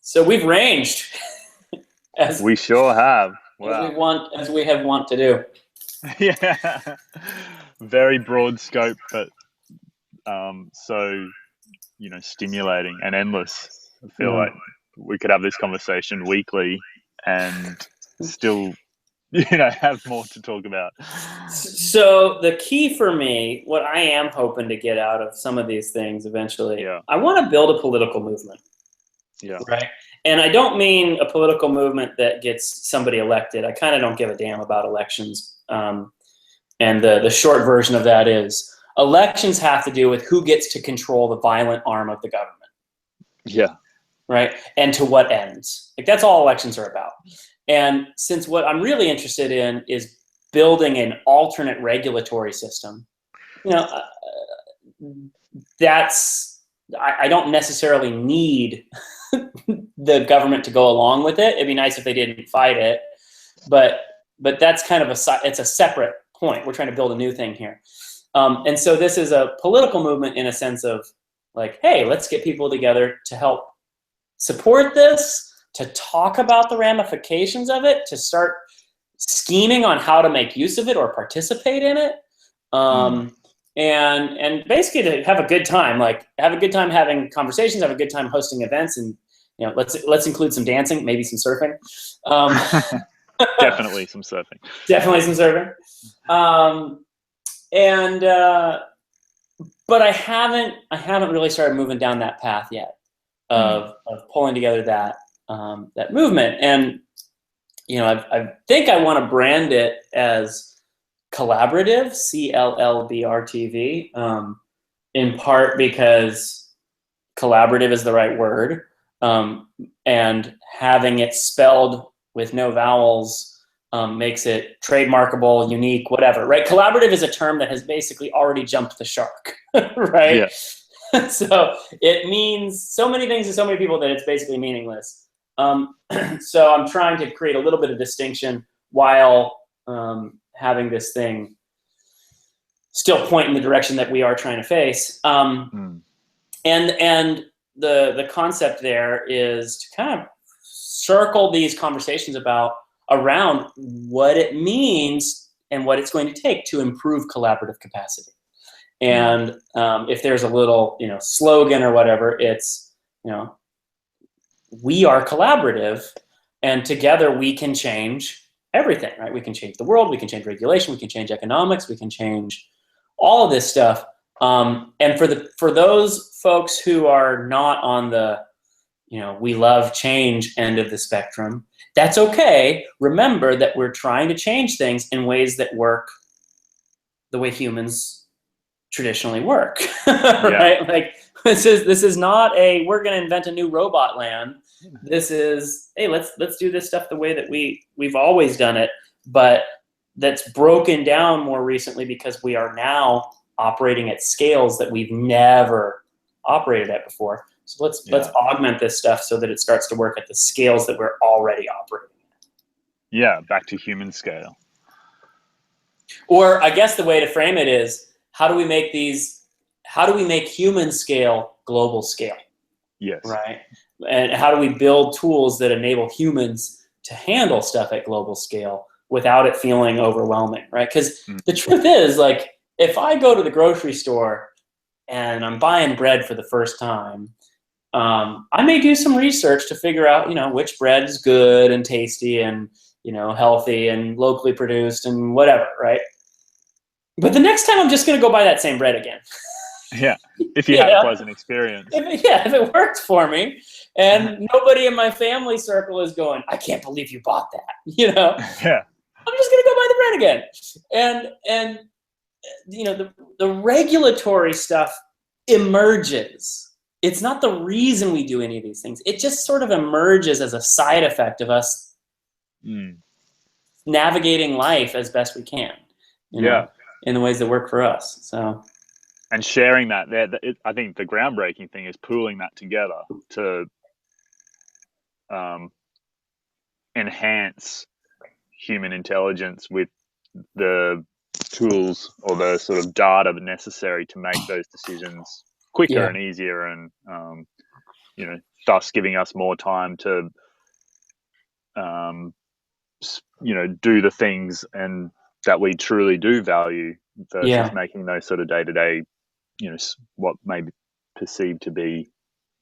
So we've ranged, as we sure have. Wow. as we have want to do. Yeah. Very broad scope, but so stimulating and endless. I feel like we could have this conversation weekly and still have more to talk about. So the key for me, what I am hoping to get out of some of these things eventually, I want to build a political movement. Right. And I don't mean a political movement that gets somebody elected. I kind of don't give a damn about elections. And the short version of that is elections have to do with who gets to control the violent arm of the government. Yeah. Right. And to what ends. That's all elections are about. And since what I'm really interested in is building an alternate regulatory system, I don't necessarily need the government to go along with it. It'd be nice if they didn't fight it, but that's kind of it's a separate point. We're trying to build a new thing here. And so this is a political movement in a sense of like, hey, let's get people together to help support this, to talk about the ramifications of it, to start scheming on how to make use of it or participate in it, and basically to have a good time, have a good time having conversations, have a good time hosting events, and let's include some dancing, maybe some surfing. Definitely some surfing. Definitely some surfing. But I haven't really started moving down that path yet of pulling together that movement. And I think I want to brand it as collaborative, CLLBRTV, in part because collaborative is the right word, and having it spelled with no vowels makes it trademarkable, unique, whatever, right? Collaborative is a term that has basically already jumped the shark, right? Yeah. So it means so many things to so many people that it's basically meaningless. So I'm trying to create a little bit of distinction while having this thing still point in the direction that we are trying to face. And the concept there is to kind of circle these conversations around what it means and what it's going to take to improve collaborative capacity. And if there's a little, slogan or whatever, it's, we are collaborative, and together we can change everything, right? We can change the world, we can change regulation, we can change economics, we can change all of this stuff. And for those folks who are not on the, we love change end of the spectrum, that's okay. Remember that we're trying to change things in ways that work the way humans traditionally work, right? Like this is not we're going to invent a new robot land. This is, hey, let's do this stuff the way that we've always done it, but that's broken down more recently because we are now operating at scales that we've never operated at before. So let's augment this stuff so that it starts to work at the scales that we're already operating at. Yeah, back to human scale. Or I guess the way to frame it is, how do we make human scale global scale? Yes. Right? And how do we build tools that enable humans to handle stuff at global scale without it feeling overwhelming, right? Because the truth is, like, if I go to the grocery store and I'm buying bread for the first time, I may do some research to figure out, which bread is good and tasty and, healthy and locally produced and whatever, right? But the next time I'm just going to go buy that same bread again. Yeah, if you had a pleasant experience. If it worked for me, and nobody in my family circle is going, I can't believe you bought that, Yeah. I'm just going to go buy the bread again. And the regulatory stuff emerges. It's not the reason we do any of these things. It just sort of emerges as a side effect of us navigating life as best we can, in the ways that work for us. So, and sharing that there, I think the groundbreaking thing is pooling that together to enhance human intelligence with the tools or the sort of data necessary to make those decisions quicker and easier, and thus giving us more time to do the things and that we truly do value versus making those sort of day-to-day, what may be perceived to be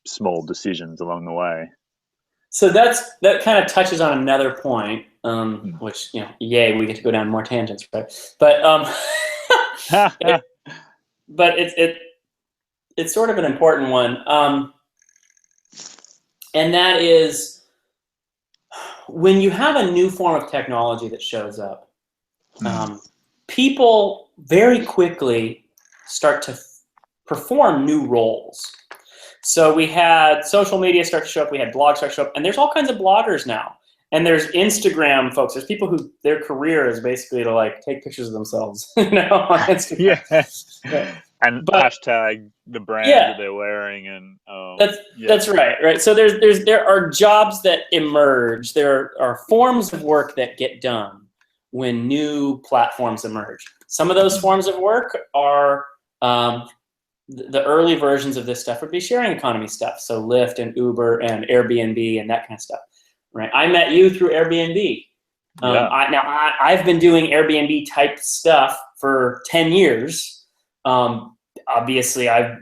small decisions along the way. So that kind of touches on another point, which, yay, we get to go down more tangents, right? But it's sort of an important one, and that is when you have a new form of technology that shows up, people very quickly start to perform new roles. So we had social media start to show up, we had blogs start to show up, and there's all kinds of bloggers now. And there's Instagram folks, there's people who their career is basically to take pictures of themselves, on Instagram. And hashtag the brand that they're wearing, and that's right. So there are jobs that emerge. There are forms of work that get done when new platforms emerge. Some of those forms of work are the early versions of this stuff would be sharing economy stuff. So Lyft and Uber and Airbnb and that kind of stuff. Right. I met you through Airbnb. I've been doing Airbnb type stuff for 10 years. Obviously, I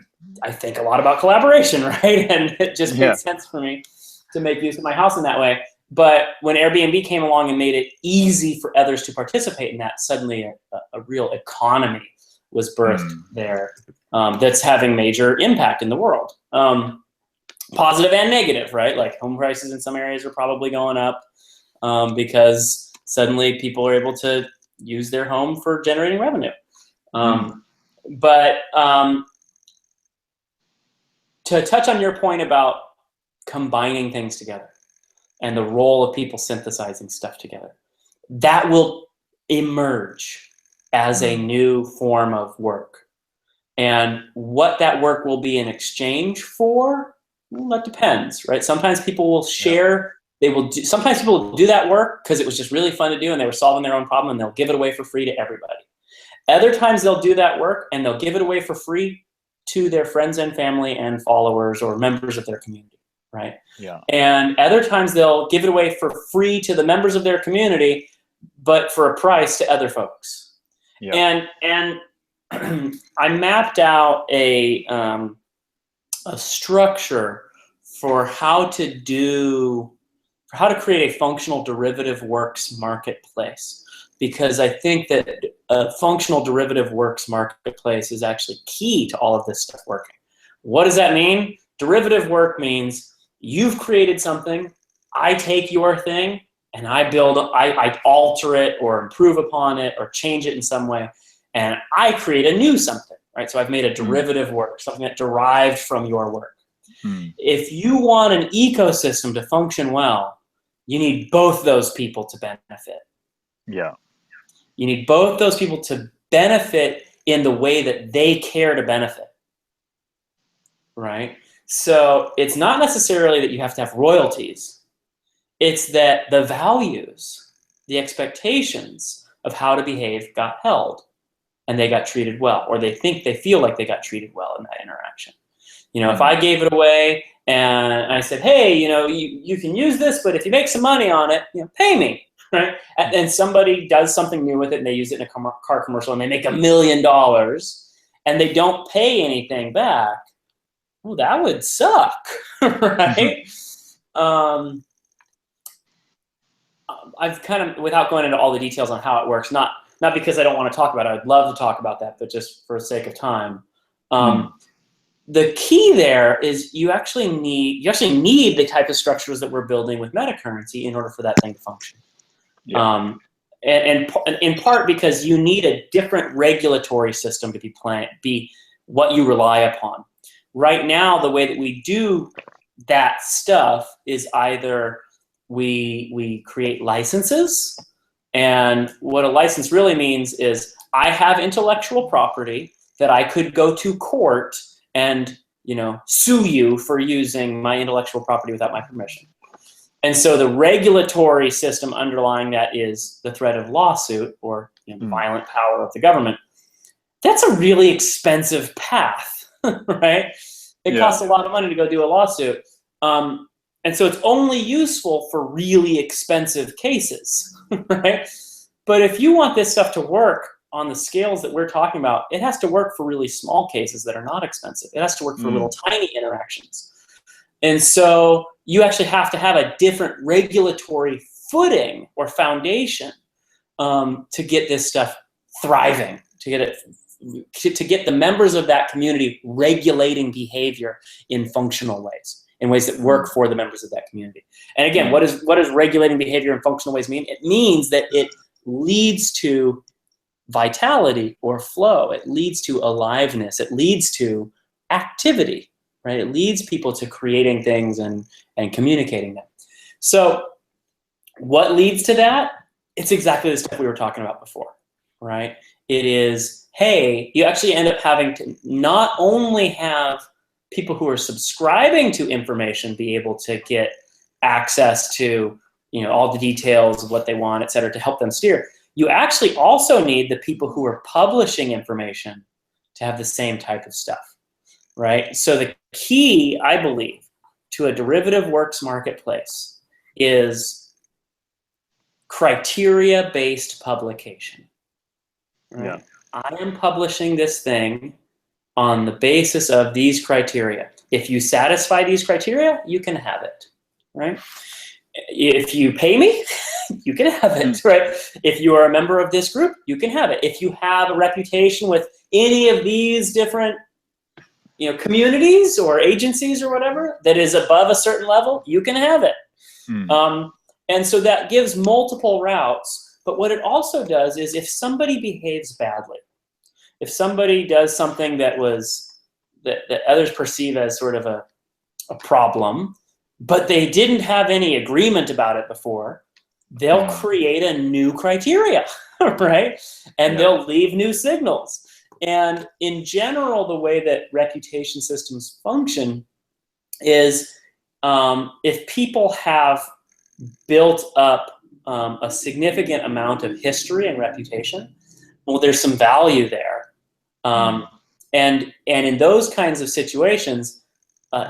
think a lot about collaboration, right? And it just made sense for me to make use of my house in that way. But when Airbnb came along and made it easy for others to participate in that, suddenly a real economy was birthed there that's having major impact in the world. Positive and negative, right? Like home prices in some areas are probably going up because suddenly people are able to use their home for generating revenue. But to touch on your point about combining things together and the role of people synthesizing stuff together, that will emerge as a new form of work. And what that work will be in exchange for, well, that depends, right? Sometimes people will share sometimes people will do that work because it was just really fun to do and they were solving their own problem, and they'll give it away for free to everybody. Other times they'll do that work and they'll give it away for free to their friends and family and followers or members of their community, right? Yeah. And other times they'll give it away for free to the members of their community, but for a price to other folks. Yeah. And I mapped out a structure for how to create a functional derivative works marketplace, because I think that a functional derivative works marketplace is actually key to all of this stuff working. What does that mean? Derivative work means you've created something, I take your thing, and I alter it or improve upon it or change it in some way, and I create a new something, right? So I've made a derivative work, something that derived from your work. If you want an ecosystem to function well, you need both those people to benefit. Yeah. You need both those people to benefit in the way that they care to benefit, right? So it's not necessarily that you have to have royalties. It's that the values, the expectations of how to behave got held and they got treated well, or they feel like they got treated well in that interaction. You know, if I gave it away and I said, hey, you know, you can use this, but if you make some money on it, you know, pay me, right? And somebody does something new with it and they use it in a car commercial and they make $1 million and they don't pay anything back. Well, that would suck, right? I've kind of, without going into all the details on how it works, not because I don't want to talk about it, I'd love to talk about that, but just for the sake of time. The key there is you actually need the type of structures that we're building with metacurrency in order for that thing to function. Yeah. And in part because you need a different regulatory system to be what you rely upon. Right now, the way that we do that stuff is either we create licenses, and what a license really means is I have intellectual property that I could go to court and, you know, sue you for using my intellectual property without my permission. And so the regulatory system underlying that is the threat of lawsuit or, you know, violent power of the government. That's a really expensive path, right? It costs a lot of money to go do a lawsuit. And so it's only useful for really expensive cases, right? But if you want this stuff to work on the scales that we're talking about, it has to work for really small cases that are not expensive. It has to work for little tiny interactions. And so you actually have to have a different regulatory footing or foundation to get this stuff thriving, to get the members of that community regulating behavior in functional ways, in ways that work for the members of that community. And again, what does regulating behavior in functional ways mean? It means that it leads to vitality or flow. It leads to aliveness. It leads to activity, right? It leads people to creating things and communicating them. So what leads to that? It's exactly the stuff we were talking about before, right? It is, hey, you actually end up having to not only have people who are subscribing to information be able to get access to, you know, all the details of what they want, et cetera, to help them steer. You actually also need the people who are publishing information to have the same type of stuff, right? So the key, I believe, to a derivative works marketplace is criteria-based publication, right? Yeah. I am publishing this thing on the basis of these criteria. If you satisfy these criteria, you can have it, right? If you pay me, you can have it, right? If you are a member of this group, you can have it. If you have a reputation with any of these different, you know, communities or agencies or whatever that is above a certain level, you can have it. And so that gives multiple routes. But what it also does is if somebody behaves badly, if somebody does something that others perceive as sort of a problem, but they didn't have any agreement about it before, they'll create a new criteria, right? And they'll leave new signals. And in general, the way that reputation systems function is if people have built up a significant amount of history and reputation, well, there's some value there. And in those kinds of situations,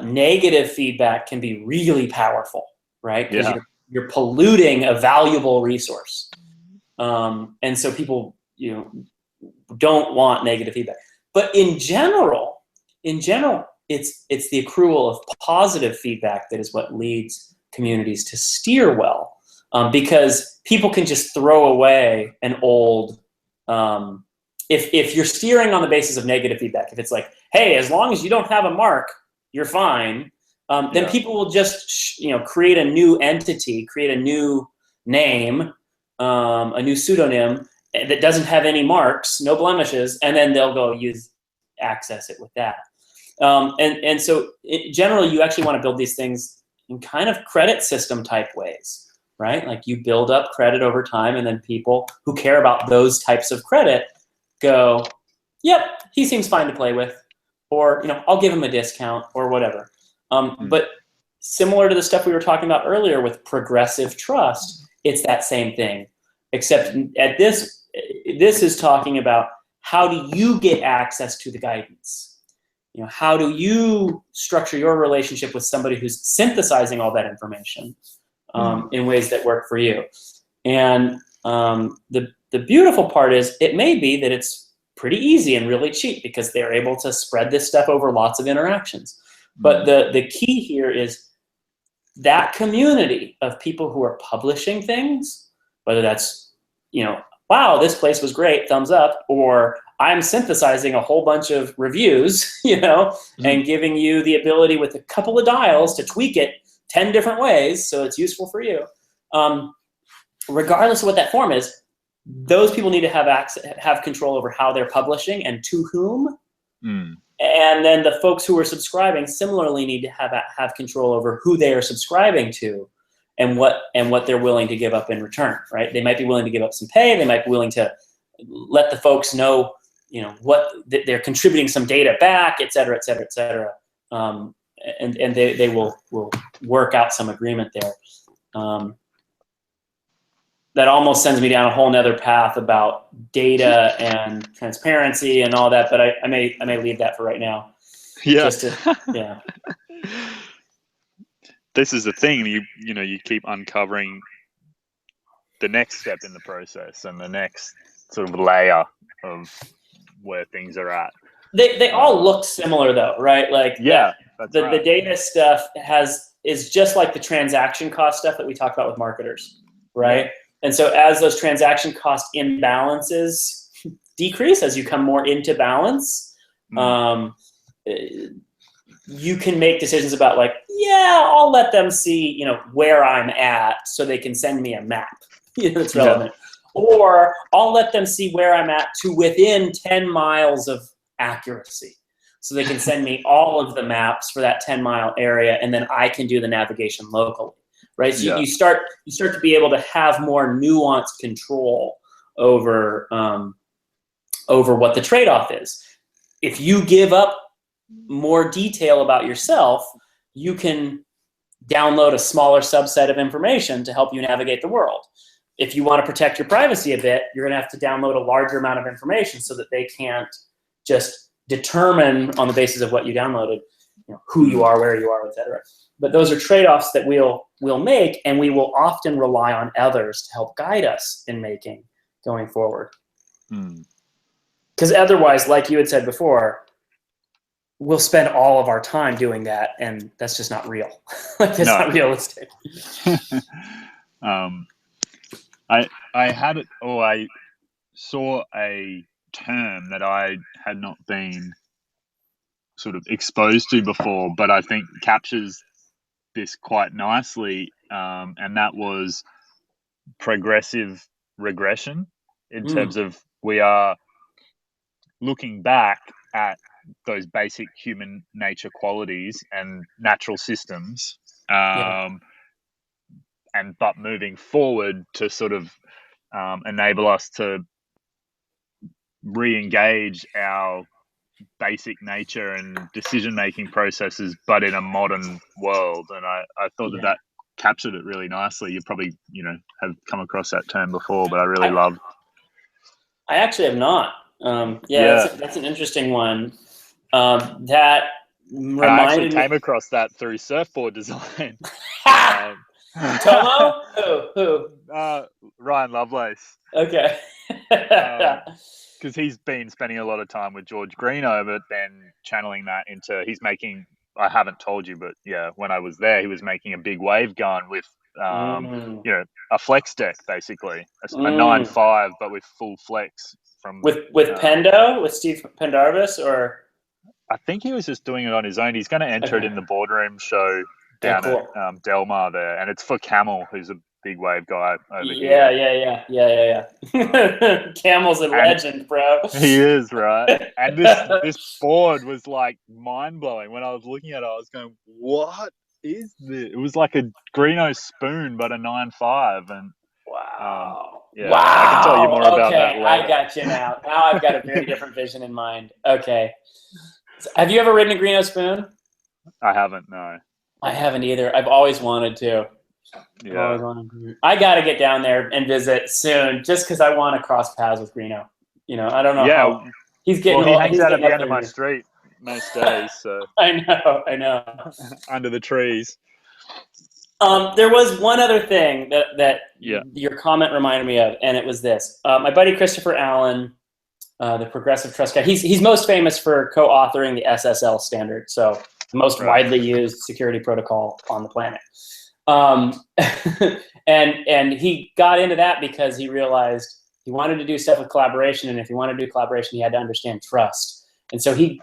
negative feedback can be really powerful, right? Because you're polluting a valuable resource. And so people, don't want negative feedback. But in general, it's the accrual of positive feedback that is what leads communities to steer well, because people can just throw away an old. If you're steering on the basis of negative feedback, if it's like, hey, as long as you don't have a mark, you're fine, then people will just create a new entity, create a new name, a new pseudonym that doesn't have any marks, no blemishes, and then they'll go access it with that. And so generally, you actually want to build these things in kind of credit system type ways, right? Like you build up credit over time, and then people who care about those types of credit go, yep, he seems fine to play with, or I'll give him a discount or whatever. But similar to the stuff we were talking about earlier with progressive trust, it's that same thing, except at this is talking about how do you get access to the guidance? How do you structure your relationship with somebody who's synthesizing all that information in ways that work for you? And the beautiful part is it may be that it's pretty easy and really cheap because they're able to spread this stuff over lots of interactions. But the key here is that community of people who are publishing things, whether that's, wow, this place was great, thumbs up, or I'm synthesizing a whole bunch of reviews, and giving you the ability with a couple of dials to tweak it 10 different ways so it's useful for you. Regardless of what that form is, those people need to have control over how they're publishing and to whom. And then the folks who are subscribing similarly need to have control over who they are subscribing to and what they're willing to give up in return, right? They might be willing to give up some pay. They might be willing to let the folks know, what they're contributing some data back, et cetera, et cetera, et cetera. And they will work out some agreement there. That almost sends me down a whole nother path about data and transparency and all that, but I may leave that for right now. Yeah. Yeah. This is the thing, you keep uncovering the next step in the process and the next sort of layer of where things are at. They all look similar though, right? Like the data stuff is just like the transaction cost stuff that we talked about with marketers, right? And so as those transaction cost imbalances decrease, as you come more into balance, you can make decisions about like, I'll let them see, where I'm at so they can send me a map that's relevant. Or I'll let them see where I'm at to within 10 miles of accuracy. So they can send me all of the maps for that 10-mile area, and then I can do the navigation locally. Right, so you start to be able to have more nuanced control over what the trade-off is. If you give up more detail about yourself, you can download a smaller subset of information to help you navigate the world. If you want to protect your privacy a bit, you're going to have to download a larger amount of information so that they can't just determine on the basis of what you downloaded, who you are, where you are, etc. But those are trade-offs that we'll make, and we will often rely on others to help guide us in making going forward. Because otherwise, like you had said before, we'll spend all of our time doing that, and that's just not real. That's not realistic. I saw a term that I had not been sort of exposed to before, but I think captures this quite nicely, and that was progressive regression, in terms of we are looking back at those basic human nature qualities and natural systems, but moving forward to sort of enable us to re-engage our basic nature and decision-making processes, but in a modern world. And I thought that captured it really nicely. You probably, have come across that term before, but I really love. I actually have not. Yeah. That's an interesting one. That reminded I actually came across that through surfboard design. Tomo? Who? Ryan Lovelace. Okay. Because he's been spending a lot of time with George Greeno, but then channeling that into, he's making, I haven't told you, but yeah, when I was there, he was making a big wave gun with, a flex deck, basically, a 9.5, but with full flex. With Pendo, with Steve Pendarvis, or? I think he was just doing it on his own. He's going to enter it in the boardroom show down at Del Mar there, and it's for Camel, who's a big wave guy over here. Yeah. Camel's a legend, bro. He is, right? And this board was like mind blowing. When I was looking at it, I was going, "What is this?" It was like a Greeno spoon, but a 9.5, and wow. Wow. I can tell you more about that later. I got you now. Now I've got a very different vision in mind. Okay. So have you ever ridden a Greeno spoon? I haven't, no. I haven't either. I've always wanted to. Yeah. I got to get down there and visit soon, just because I want to cross paths with Greeno. I don't know how he's getting. Well, he hangs out at the end of my street most days. So I know. Under the trees. There was one other thing that your comment reminded me of, and it was this. My buddy Christopher Allen, the Progressive Trust guy, he's most famous for co-authoring the SSL standard, so the most widely used security protocol on the planet. And he got into that because he realized he wanted to do stuff with collaboration, and if he wanted to do collaboration, he had to understand trust. And so he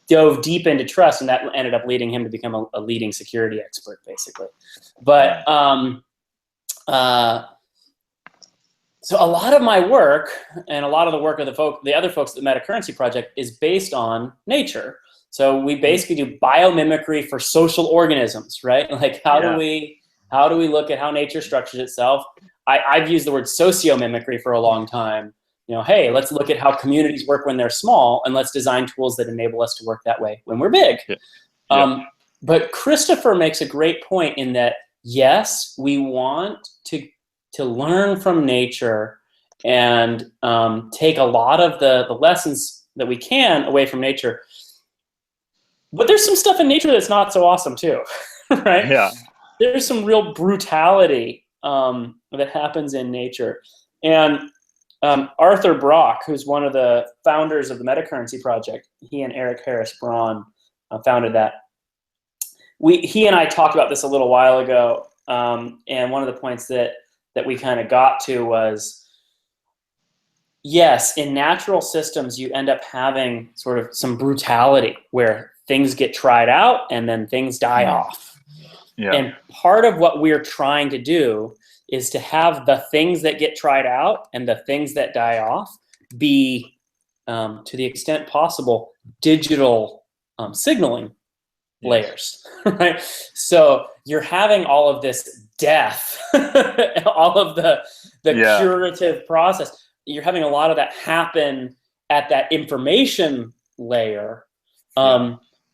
dove deep into trust, and that ended up leading him to become a leading security expert, basically. But so a lot of my work and a lot of the work of the other folks at the Metacurrency Project is based on nature. So we basically do biomimicry for social organisms, right? Like how do we look at how nature structures itself? I've used the word sociomimicry for a long time. Hey, let's look at how communities work when they're small, and let's design tools that enable us to work that way when we're big. But Christopher makes a great point in that, yes, we want to learn from nature and take a lot of the lessons that we can away from nature. But there's some stuff in nature that's not so awesome too, right? Yeah. There's some real brutality that happens in nature. And Arthur Brock, who's one of the founders of the Metacurrency Project, he and Eric Harris Braun founded that. He and I talked about this a little while ago, and one of the points that we kind of got to was, yes, in natural systems, you end up having sort of some brutality where things get tried out and then things die off. Yeah. And part of what we're trying to do is to have the things that get tried out and the things that die off be, to the extent possible, digital signaling layers, right? So you're having all of this death, all of the curative process. You're having a lot of that happen at that information layer.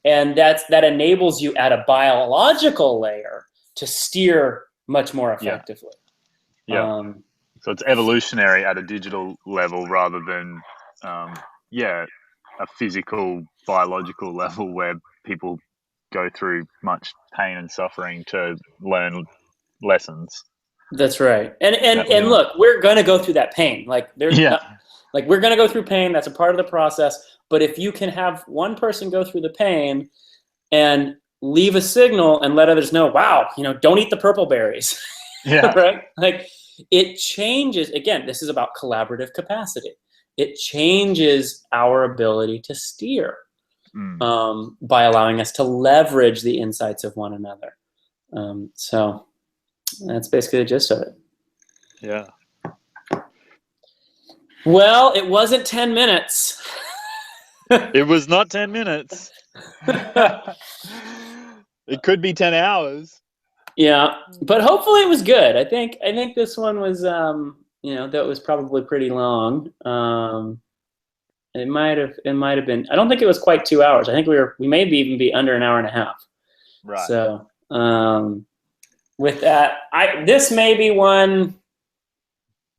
And that enables you at a biological layer to steer much more effectively. So it's evolutionary at a digital level rather than, a physical, biological level where people go through much pain and suffering to learn lessons. That's right. And look, we're going to go through that pain. Like we're going to go through pain. That's a part of the process. But if you can have one person go through the pain and leave a signal and let others know, wow, don't eat the purple berries. Right? Like it changes. Again, this is about collaborative capacity. It changes our ability to steer by allowing us to leverage the insights of one another. So that's basically the gist of it. Yeah. Well, it wasn't 10 minutes. It was not 10 minutes. It could be 10 hours. Yeah, but hopefully it was good. I think this one was, that was probably pretty long. It might have been. I don't think it was quite 2 hours. I think we maybe even be under an hour and a half. Right. So, with that, this may be one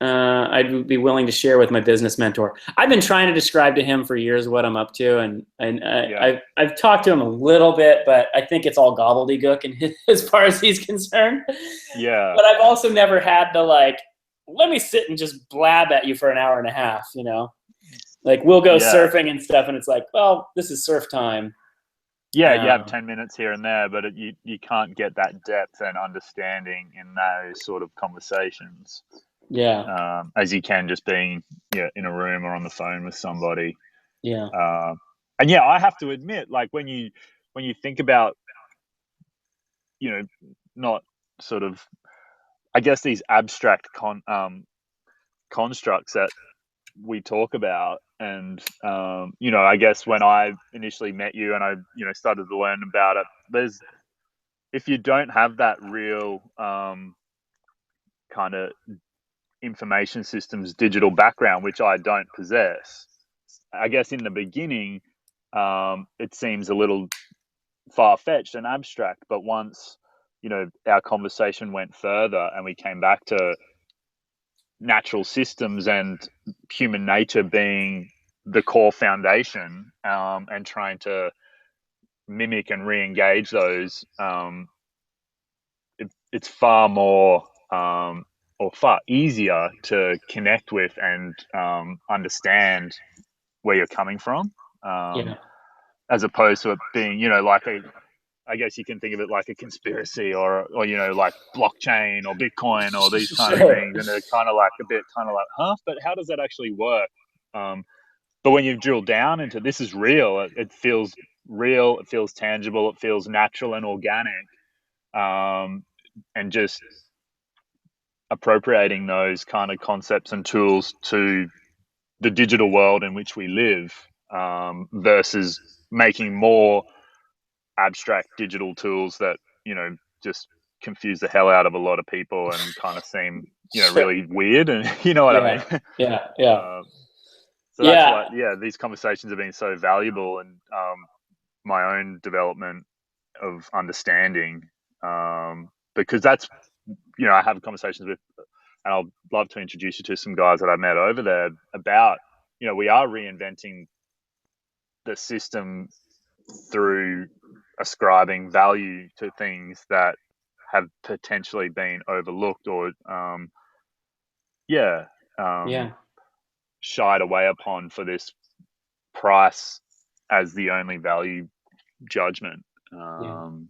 I'd be willing to share with my business mentor. I've been trying to describe to him for years what I'm up to, and I've talked to him a little bit, but I think it's all gobbledygook as far as he's concerned. Yeah. But I've also never had to like, let me sit and just blab at you for an hour and a half, you know? Like we'll go surfing and stuff, and it's like, well, this is surf time. Yeah, you have 10 minutes here and there, but you can't get that depth and understanding in those sort of conversations. Yeah. As you can just being in a room or on the phone with somebody. Yeah. And yeah, I have to admit, like when you think about, not sort of, I guess these abstract constructs that we talk about, and I guess when I initially met you and I started to learn about it, if you don't have that real kind of information systems digital background, which I don't possess, I guess in the beginning it seems a little far-fetched and abstract, but once our conversation went further and we came back to natural systems and human nature being the core foundation, and trying to mimic and re-engage those, it's far more or far easier to connect with and understand where you're coming from, as opposed to it being like I guess you can think of it like a conspiracy or like blockchain or Bitcoin or these kind of things, and they're kind of like huh, but how does that actually work? But when you drill down into this is real, it feels real, it feels tangible, it feels natural and organic, and just appropriating those kind of concepts and tools to the digital world in which we live, versus making more abstract digital tools that just confuse the hell out of a lot of people and kind of seem really weird, and what I mean. So that's why these conversations have been so valuable, and my own development of understanding, because that's I have conversations with, and I'll love to introduce you to some guys that I met over there about we are reinventing the system through ascribing value to things that have potentially been overlooked or shied away upon for this price as the only value judgment. So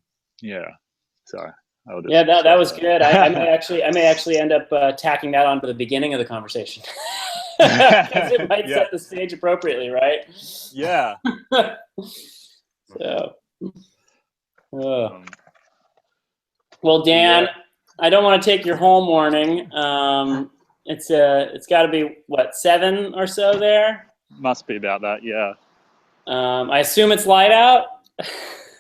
that was good. I may actually end up tacking that onto the beginning of the conversation, because it might set the stage appropriately, right? Yeah. So, well, Dan, I don't want to take your whole morning. It's got to be what, 7 or so there. Must be about that, yeah. I assume it's light out.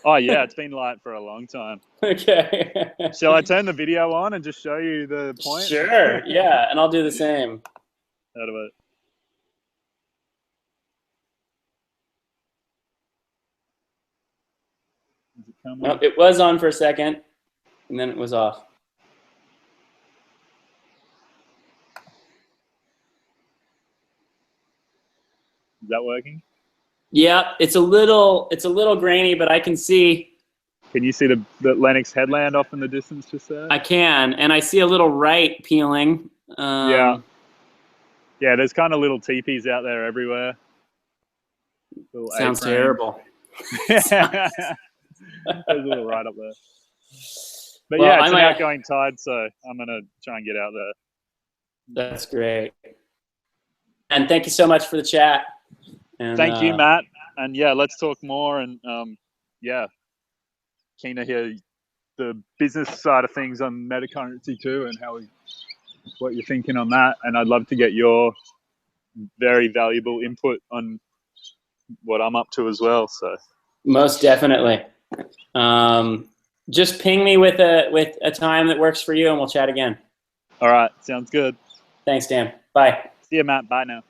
Oh yeah, it's been light for a long time. Okay. Shall I turn the video on and just show you the point? Sure. Yeah, and I'll do the same. How do it? Does it come on? It was on for a second, and then it was off. Is that working? Yeah, it's a little grainy, but I can see. Can you see the Lennox headland off in the distance just there? I can, and I see a little right peeling. Yeah, there's kind of little teepees out there everywhere. Sounds terrible. There's a little right up there. But well, it's an outgoing tide, so I'm going to try and get out there. That's great. And thank you so much for the chat. And, thank you, Matt. And yeah, let's talk more. And keen to hear the business side of things on metacurrency too, and what you're thinking on that. And I'd love to get your very valuable input on what I'm up to as well. So most definitely. Just ping me with a time that works for you, and we'll chat again. All right, sounds good. Thanks, Dan. Bye. See you, Matt. Bye now.